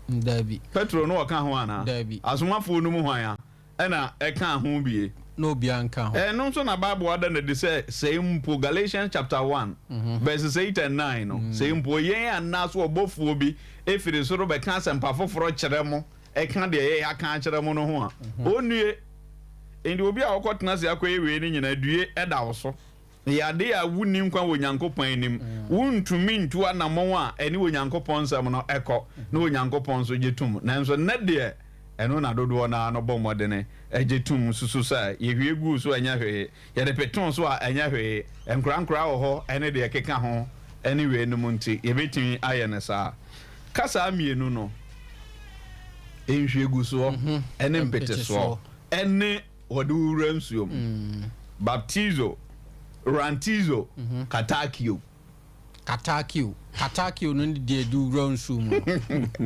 Dabi Petro no oka ho ana Dabi asomafo no mu hwan a e na e ka ho bie no bianca no so na Bible ada na de say mpo Galatians chapter 1 verses 8 and 9 no say mpo yen anaso obofuo bi efiri so ro be kan sempa foforo kire mo e kan de ye aka kire mo no ho a onue endi obi a okotena se akoye we ni nyina due eda wo so ya de a wuni nkwa wo Nyankopon anim wuntumi ntu anamon a eni wo Nyankopon nsam no ekọ na wo Nyankopon so jetum nanso ne de eno na dodo na no bɔ modene ejetum susu sa yehwie gu so anya hwe ye de peton so a anya hwe enkra wo ho ene de keka ho ene we no munti ye betimi aye ne sa kasa amienu no enhwie gu so ene mpete so ene wode wura nsuom baptizo rantizo katakio no de du ronsu mu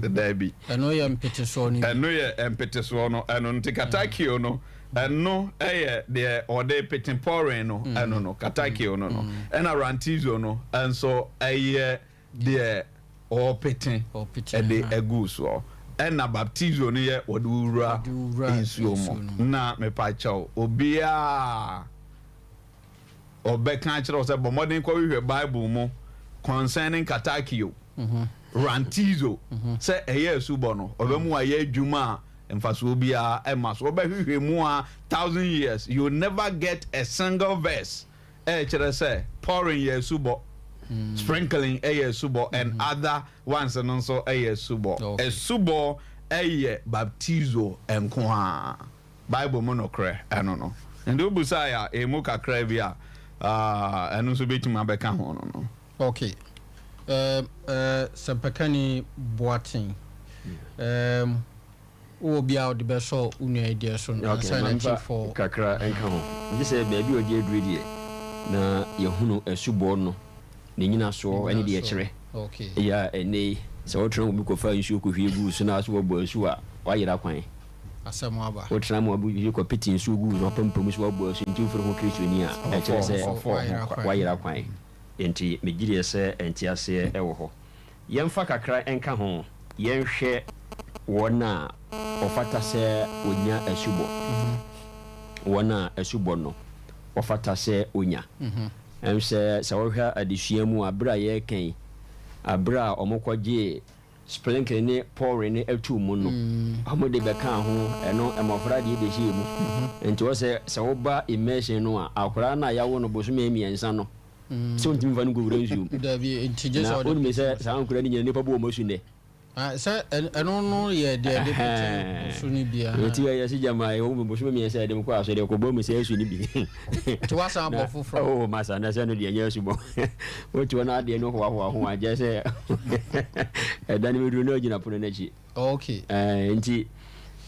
dabi eno ye mpete so no eno nti katakio no eno eye de ode petemporin no eno no katakio no ena rantizo no enso eye de o peten e de eguso ena baptizo no ye ode wura nsuo na mepa chao obia obeka kire o se bomodin kwa hwe Bible mu concerning katakio rantizo say eye subo no obemu aye adwuma emfaso bia emaso obehwehwe mu a 1000 years you will never get a single verse kire say pouring ye subo sprinkling eye subo and other ones and so eye subo subo eye baptizo enko ha Bible mu no kre eno no ndi obusa ya emu kakra bia eno so betima beka ho no. Okay. Sampakani Boating. Wo bia de be so unu idea so na sanity for kakra enka ho. Nje say baby odi adredi na yehunu esubo no ne nyina so ene de kire. Okay. Ya ene se wo tran obi ko fa nsu ko hwie gu so na so bo asu a wa yira kwan. Asem aba. Wo tran mo obi ko peti nsu gu no pampam so bo asu nti furu ho Kristiani a e kire se wa yira kwan. Enti megiri ese enti ase ewo ho yemfa kakra enka ho yenhwe wona ofata se onya asubo wona asubo no ofata se onya se wohwa adesua mu abra ye kan abra omokwaje sprinkle ne pour ne atu mu no amode beka ho eno emofra de de hie mu enti wo se wo ba immersion no a akora na yawo no bosome emiensa no so ntimi fa no go wura nsuo da bi intige so na oni me se sa ankura ni nyane pa bo mo sunne se eno no ye de so ni bia enti ya si jama e wo mo so me se de ko aso de ko bo mo se asu ni bi to wasa bo fufro oh masa na se no de anya asu bo wo ti wona de no ho aje se e dani me duro no gina pono na chi okay enti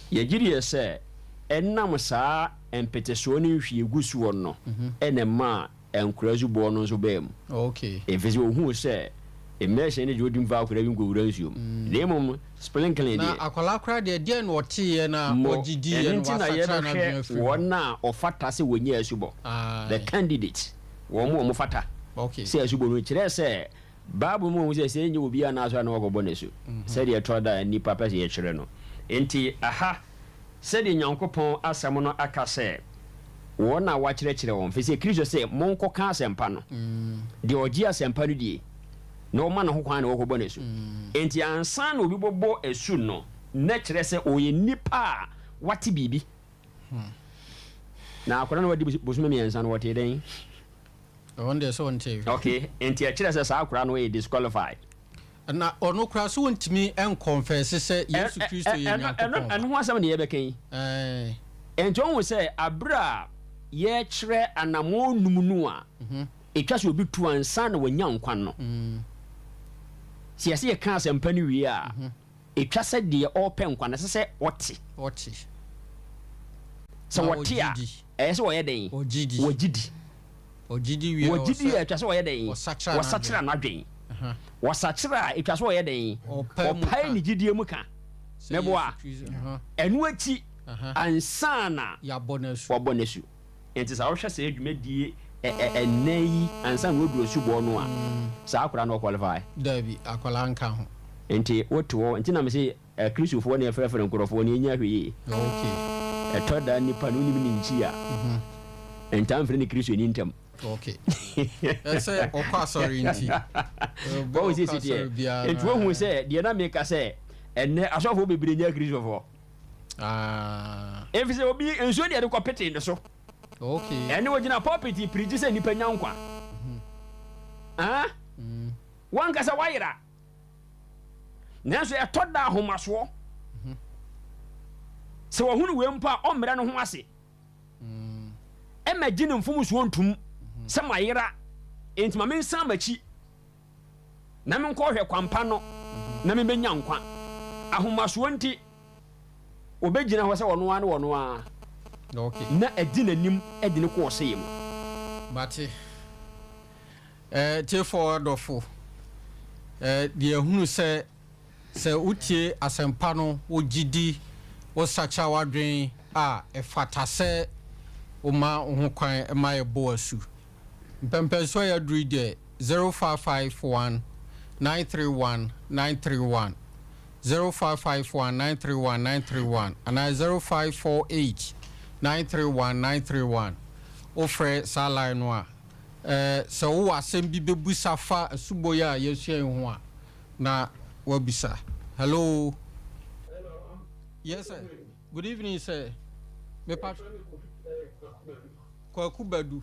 ye giri ye se enam saa empeteso ni hwie gusu no enema enkurazu bo no so bem okay efezi ohun se immersion ni jodim va akura bi ngowura nsuom demom sprinkling na akwala akura de no otie na ogidi ye no wasatra na biafu wona ofata se wonya asubo the candidate wo fata okay se asubo no kire se babu mu se enye obi ana so na wagobo nesu se de toda ni papa se ye kire no enti aha se de Nyankopon asam no aka se wona wa kire won fe se Kristo se monko ka asempa no de ogi asempa no die no ma na ho kwan na wagobo nesu enti ansa na obi bobo esu no na kire se oye nipa wati bibi na akora na wadi bosume miensa no wote den on de so onte okay enti kire se sa akora no e disqualified na ono kura so ntimi en confess se Yesu Kristo ye Nyankopon eno ho asem ne ye bekan enti on wo se abra ye kire anamo numunu a etwa se obi tu ansa na wanya nkwan no siase ye kan asem pani wi a etwa se de open nkwan na se wote so wote a se wo ye den ogidi wi etwa se wo ye den wasachira na dwen wasachira etwa se wo ye den opai ni gidie mu ka meboa enu achi ansana wabonesu enti sa wo hwe se adwumadie enai ansana wo duro subo no a sa akora no qualify dabi akola nka ho enti woto enti na me se Kristofo ne frefere nkorofo ne nya hwe okay ɛtɔ da nipa no nim ne nkyi a ntam fere ne kristo ni ntam okay ɛsɛ ɔkɔ asɔre nti bɔn sɛ sitiɛ nti wohu sɛ deɛ na meka sɛ ɛnɛ asɔfoɔ bebree nya kristofoɔ ɛfi sɛ obi nsuo deɛ de kɔpete ne so okay ɛne wɔgyina pulpit pirigyi sɛ nnipa nya nkwa wankasa wayera nanso ɛtɔ da ahomasoɔ sɛ wɔhunu wei mpo a ɔmmerɛ no ho ase ɛma gye ne mfomsoɔ ntom sɛ mayera enti ma mensan m'akyi na menkɔhwɛ kwampa no na mebɛnya nkwa ahomasoɔ nti obɛgyina hɔ sɛ wɔnoa ne wɔnoa okay na adi n'anim adi ne kɔɔ sɛyɛ mu bate tie forward dɔfo deɛ hunu sɛ wotie asɛmpa no wogyidi wosakya wadwen a ɛfata sɛ woma wo ho kwan ma yɛbɔ asu mpɛmpɛnsoɔ yɛ aduru deɛ 0551 931 931 0551 931 931 anaa 0548 931 931 wofrɛ saa line no a sɛ wowɔ asɛm bi bɛbusa fa asubɔ yi a yɛsua ho a na wabisa. Hello. Yes sir. Good evening sir. Me pat Kwaku Badu.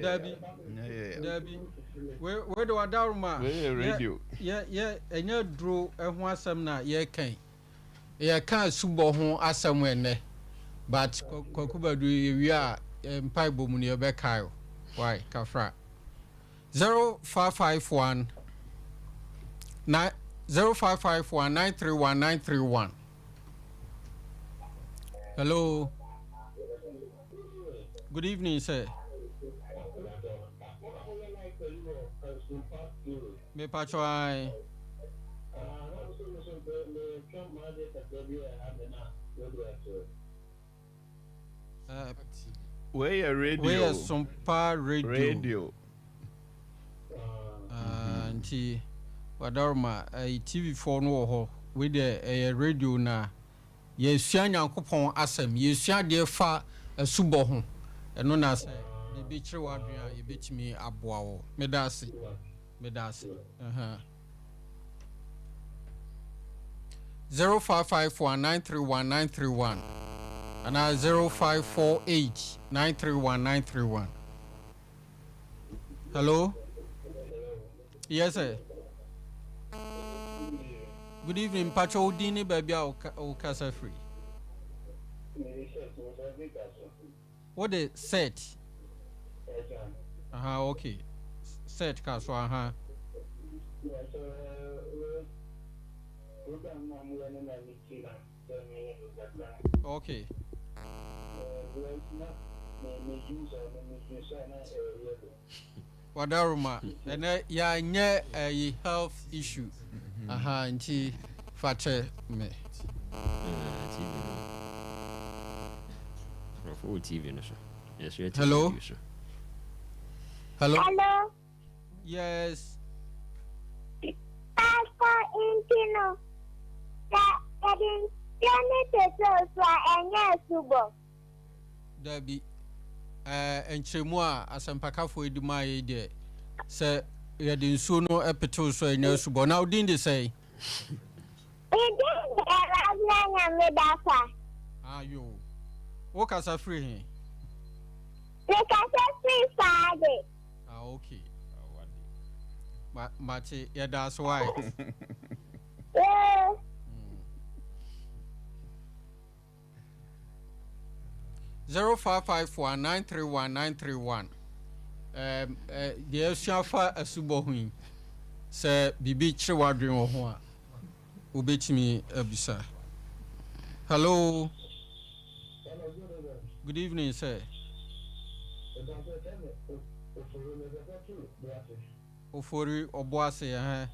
Debbie. Where do I daruma? Radio. Yeah, enya dro ho asem na ye kan. Ye kan subo ho asem ene. But Kwaku Badu we are mpai bomu ne be kai. Why? Kafra. 0551 931 931. Hello. Good evening, sir. Me patwai. Where radio? Where SOMPA radio? Nti wadarma TV phone wo ho we the radio na yesua nyankopon asem yesua de fa asubɔ ho ɛno na sɛ bibi kyerɛ wadwen a yɛbɛtumi aboa wo medase 0551 931 931 and 0548 931 931. Hello. Yes sir. Good evening, Pacho Dini baby o casa free. What is set? Okay. Set caso Okay. Wadaruma and ya nye a health issue. Nti fache me. TV no so. Yes, you Hello. Hello. Hello. Yes. Pastor Intino. That in Planet so anya subo. Dabi enchemu a asempakafo eduma ye de se ye de nsuo no epetew so anya subo na odin de say ayo wo kasa free he me kasa free Friday okay mate ye da so why yeah 0551 931 931 the Shafa asubo hu se bibi kire wadwen wo ho a obetimi abisa. Hello. Good evening sir. Ofori oboase ya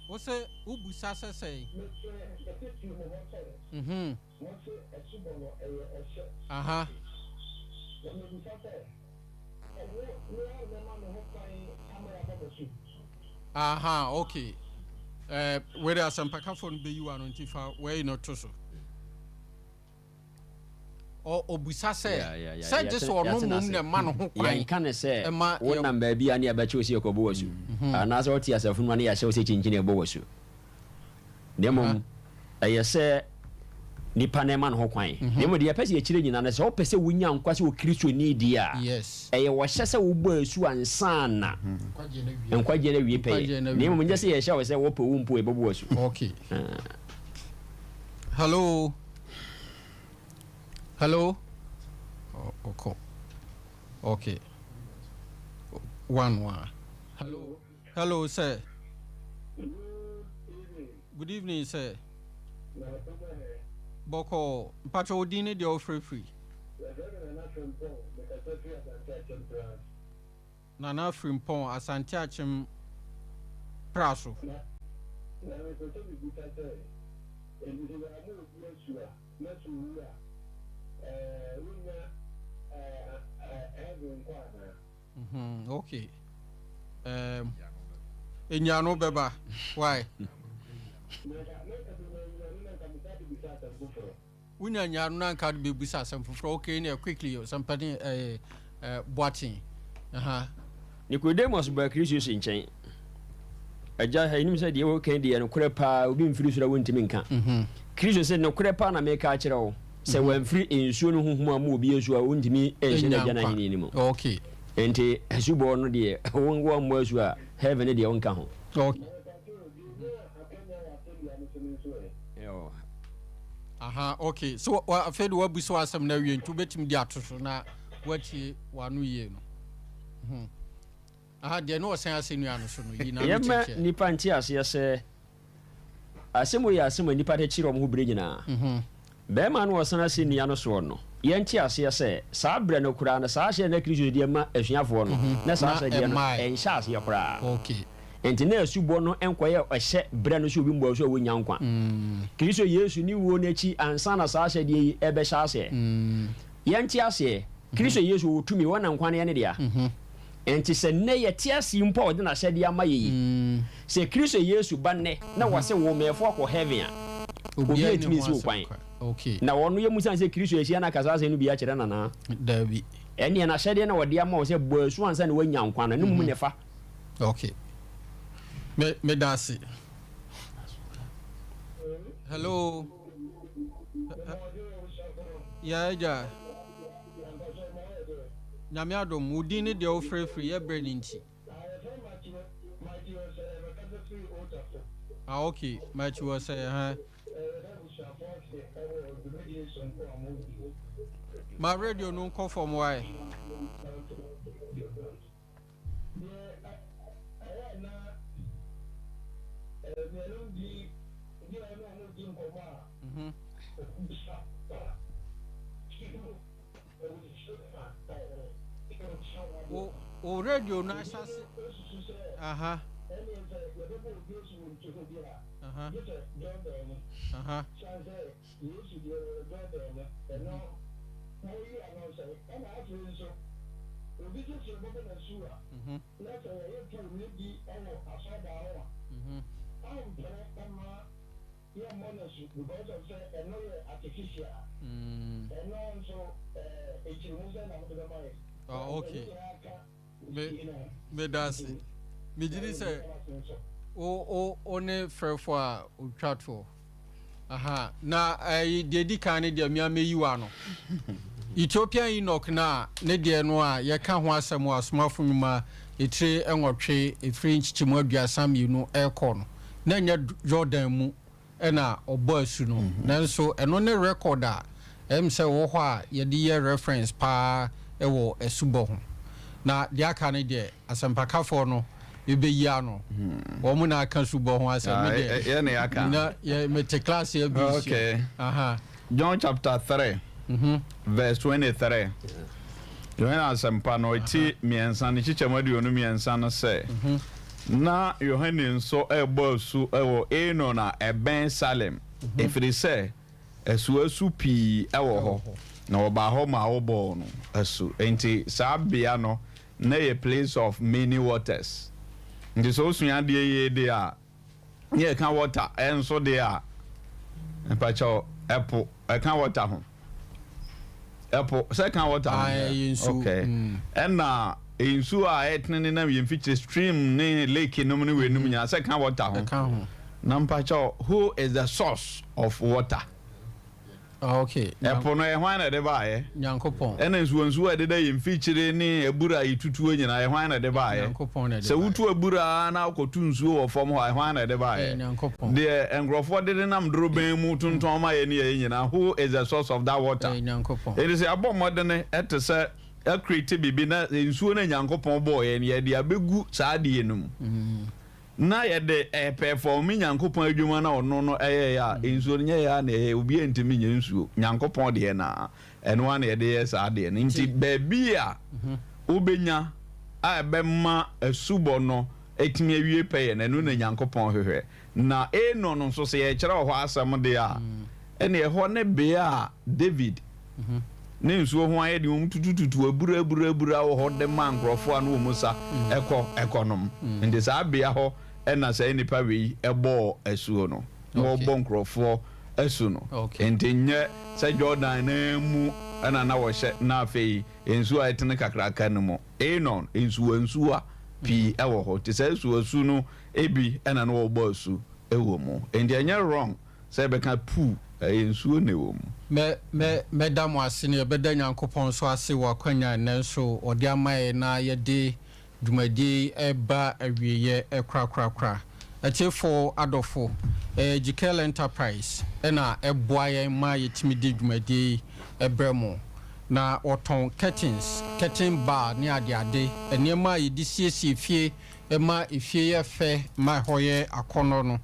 What's it? Ubusasa say? Mhm. Aha. Aha, okay. Where there are some phone be you and where you not to so. Obusa say say just or no mum na man ho kwan ya kan say wo number bi ani abachi osi ekobo wasu na so ti asafun ma na ya se osi chinchin ebo wasu demom aye say nipa na man ho kwan demom de pese akire nyina na se o pese wunya nkwa se o kristo ni dia yes aye wo hye se wo bo asu ansa na nkwaje na wie pe demom nya se ye hye wo se wo pe wo mpo ebo wasu okay hello hello okay one hello sir good evening sir boko pacho odine de free nana frimpon asante achim praso okay enyano beba why Unya nyano na nka be busa asem foforo okay na quickly somebody boating Nicodemus ba Christus nchen aja ha inim se de wo kan de no kore pa obi mfiri so da wontimi nka Christus se no kore pa na me ka kire wo se wamfiri ensuo no honhom amu obi ensuo a wontimi enhye na jana hini ni mu okay enti asubo no de wonwo ammo asu a heaven de wonka ho okay aha okay so afed wa buso asem na wie ntu betim di atoso na wati wanu ye no aha de no osan asenu anu so no yi na yema nipa nti ase se asemu ya asemu nipa te chiro mo ho bre nyina be ma no osan asenu anu so no ye nti ase se sa bre no kura na sa hye na Kristo de ma asuafo no na sa hye de no enhya ase kura okay enti na asubo no enkoye ohye bre no so obi mbo so wonya nkwa Kristo Yesu ni wo na chi ansa na sa hye de ebe hya ase ye nti ase Kristo Yesu otumi wona nkwa ne ne dia enti se ne ye tiasi mpo de na hye de ama ye se Kristo Yesu ba ne na wase wo mefo akọ heaven a obi etimi si okwan okay na wono ye musan se Kristo Yesu na kasa se no bi a kire na na dabi eni na hye de na wode ama wo se boasu ansa na wanya nkwa na ne mu ne fa okay me dasi hello ya nyame adom udini de ofrefri ye breninti okay match was my radio no call from why o radio na shasi aha okay me dasi me jiri say o ne frefo a o twatfo aha na dedi kan ne de mia meyiwa no Ethiopian Enoch na ne de no a ye ka ho asem asomafo nyuma etire enwotwe efiri nchichimu aduasam yi no ekọ no na nya Jordan mu na obo asu no nanso eno ne record a say wo ho a ye de ye reference pa ewo esubo ho na de aka ne de asempakafo no ebeyi ano wo mu na aka subo ho asem me de ye ne aka na ye mete class ye bi okay aha John chapter 3 verse 23 Yohana SOMPA no iti miensa ne chichemadi onu miensa no se na Yohane nso ebo su ewo eno na eben Salem efiri se esu pi ewo ho na oba ho ma obo no esu enti sabia no na a place of many waters ndi so suya de ye de a ye kan water enso de a epacho epo e kan water ho epo second water okay and na insu a etne na we feature stream ne lake no we num nya second water ho na mpacho who is the source of water okay epo no e hwan na de baaye Nyankopon ena nsu a de da yim feature ne ebura yitutuo nyina e hwan na de baaye Nyankopon na de se wutu ebura na akotu nsu wo fom ho e hwan na de baaye Nyankopon de engrofo de nam droben mu tonton ma ye ne ye nyina who is the source of that water Nyankopon it is abomodene etese e create bibi na nsuo na Nyankopon boye ne ye de abegu saade enum na ye de perform Nyankopon adwuma na ono no eye ya nsuo nye ya na obi entimi nye nsuo Nyankopon de na eno ana ye de ye saade ne nti baby a obenya a ebemma asubo no etimi awie peye na no na Nyankopon hwehwe na eno no so se ye kire ho asem de a ene ye ho ne be a David ne nsuo ho aye de tutututu abura wo ho de man grofo anu musa ekonom inde sa bia ho ena sa nipa we ebo asuo no wo bon grofo asu no inde nye sa Jordan na mu ena na wo hye na afei nsuo a etene kakraka no mo enon nsuo pi ewo ho te sa asu no ebi ena no wo bo asu ewo mu inde anya wrong sa be ka pu nsuo ne wo mu me damo ase ne beda Nyankopon so ase wo kwanya na so ode amaye na ye de dwumadi eba awieye ekrakrakra achefo adofo Gikel Enterprise na eboaye ma yetimi de dwumadi ebremo na oton curtain bar ne ade enema yedi siesie fie ema efie ye fe ma hoye akono no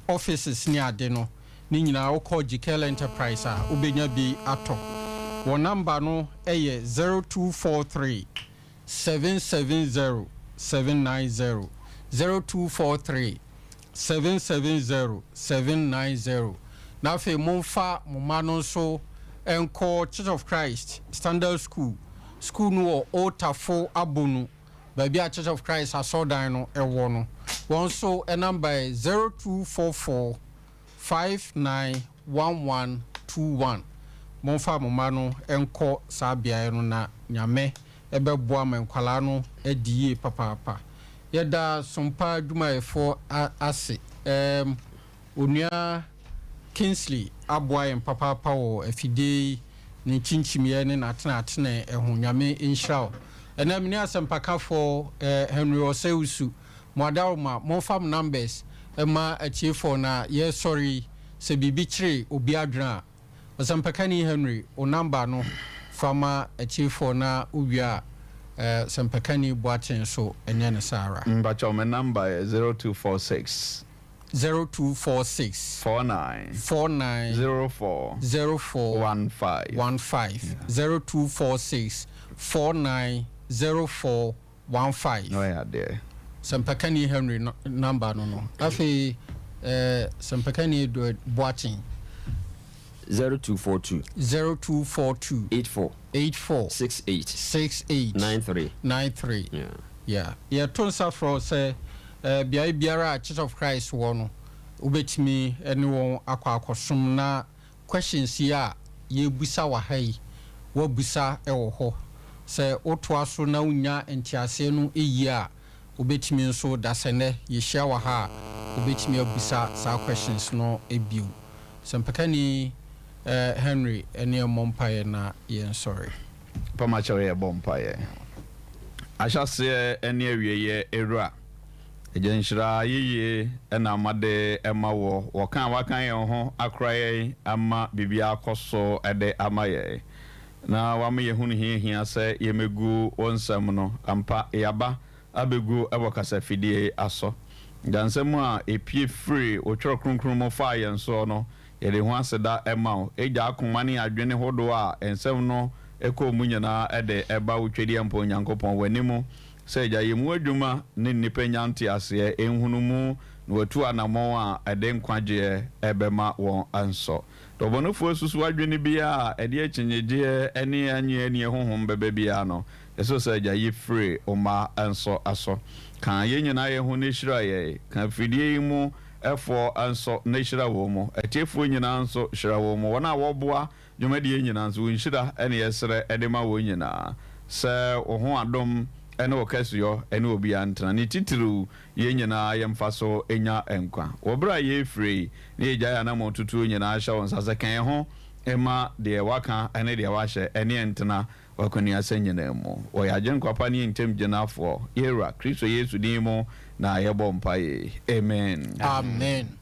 offices ne ade no ni nyina wo call Gikel Enterprise a ubenya bi ato wo number no eye 0243 770 790 0243 770 790 na fe monfa moma no so enko Church of Christ Standard School no Otafo Abonu baby a Church of Christ asodan no ewo no won so a number 0244 591121 monfa moma no enko sabia no na nyame ebeboa menkwala no adie papa yeda SOMPA dwumayefo ase onua Kingsley aboa papa wo afide ne chinchimie ne natena eho nyame inshao ena mini asempakafo Henry Oseusu modalma monfa numbers ema achiefo na ye sorry se bibi kire obi adwena Osempakani Henry o number no fama achiefo na uwia Sempakani Boatin so enye ne sara mbacho me number 0246 49 04 15 0246 49 04 15 no ya there Sempakani Henry number no afi Sempakani Boatin 0242 84 68 93 yeah tonsa fro say biara Church of Christ wono ubetimi ene won akwakosom na questions ya ye busa wa hai wo busa ewo ho say otoa so na unya entiase no eyi a ubetimi nso dasene ye hia wa ha ubetimi abusa sa questions no ebiu Sempakani Henry ene mompaye na yen sorry pamacho ye bompaye ashase ene awieye erua ejenshira yeye ena amade emawo wokan wakan ye ho akraye ama bibia akoso ede amaye na wama ye hunu hia se yemegu wonsam no ampa yaba abegu ebokasa fidie aso dansemu a epie free otworo kronkron mo fa ye nso no yede ho aseda ema o eja akoma ne adwene hodo a ensem no ɛkɔ mu nyinaa ɛde ɛba wotwedi mpo Nyankopɔn w'animu sɛ gya yɛmu adwuma ne nnipa nyante aseɛ ɛnhunu mu na watu anammɔn a ɛde nkwagyeɛ ɛbɛma wɔn ansɔ dɔbɔnofoɔ susu adwene biara ɛde akyinnyegyeɛ ɛne anyeɛ ne honhom bɛbɛ biara no ɛsɛ sɛ gya yɛfiri ɔma ansɔ asɔ ka yɛn nyinaa yɛ ho ne hyira yɛ ka fidie yi mu ɛfoɔ ansɔ ne hyira wɔ mu ɛtiefoɔ nyinaa nso hyira wɔ mu wɔn a wɔboa dwumadie nyinaa nso wɔn hyira ɛne yɛsrɛ ɛde ma wɔn nyinaa sɛ wo ho adom ɛne wɔkɛseyɔ ɛne obi antena ne titiriw yɛn nyinaa yɛmfa so ɛnya nkwa wɔberɛ a yɛfiri ne yɛgya yɛ anamɔ tutuo nyinaa hyɛ wɔn nsa sɛ kan yɛn ho ɛma deɛ waka ɛne deɛ wahyɛ ɛne ɛntena wakɔnia sɛ nyinaa mu wɔyɛ agyenkwapa ne yɛntam gyinafoɔ yɛwura Kristo Yesu din mu na yɛbɔ mpaeɛ amen amen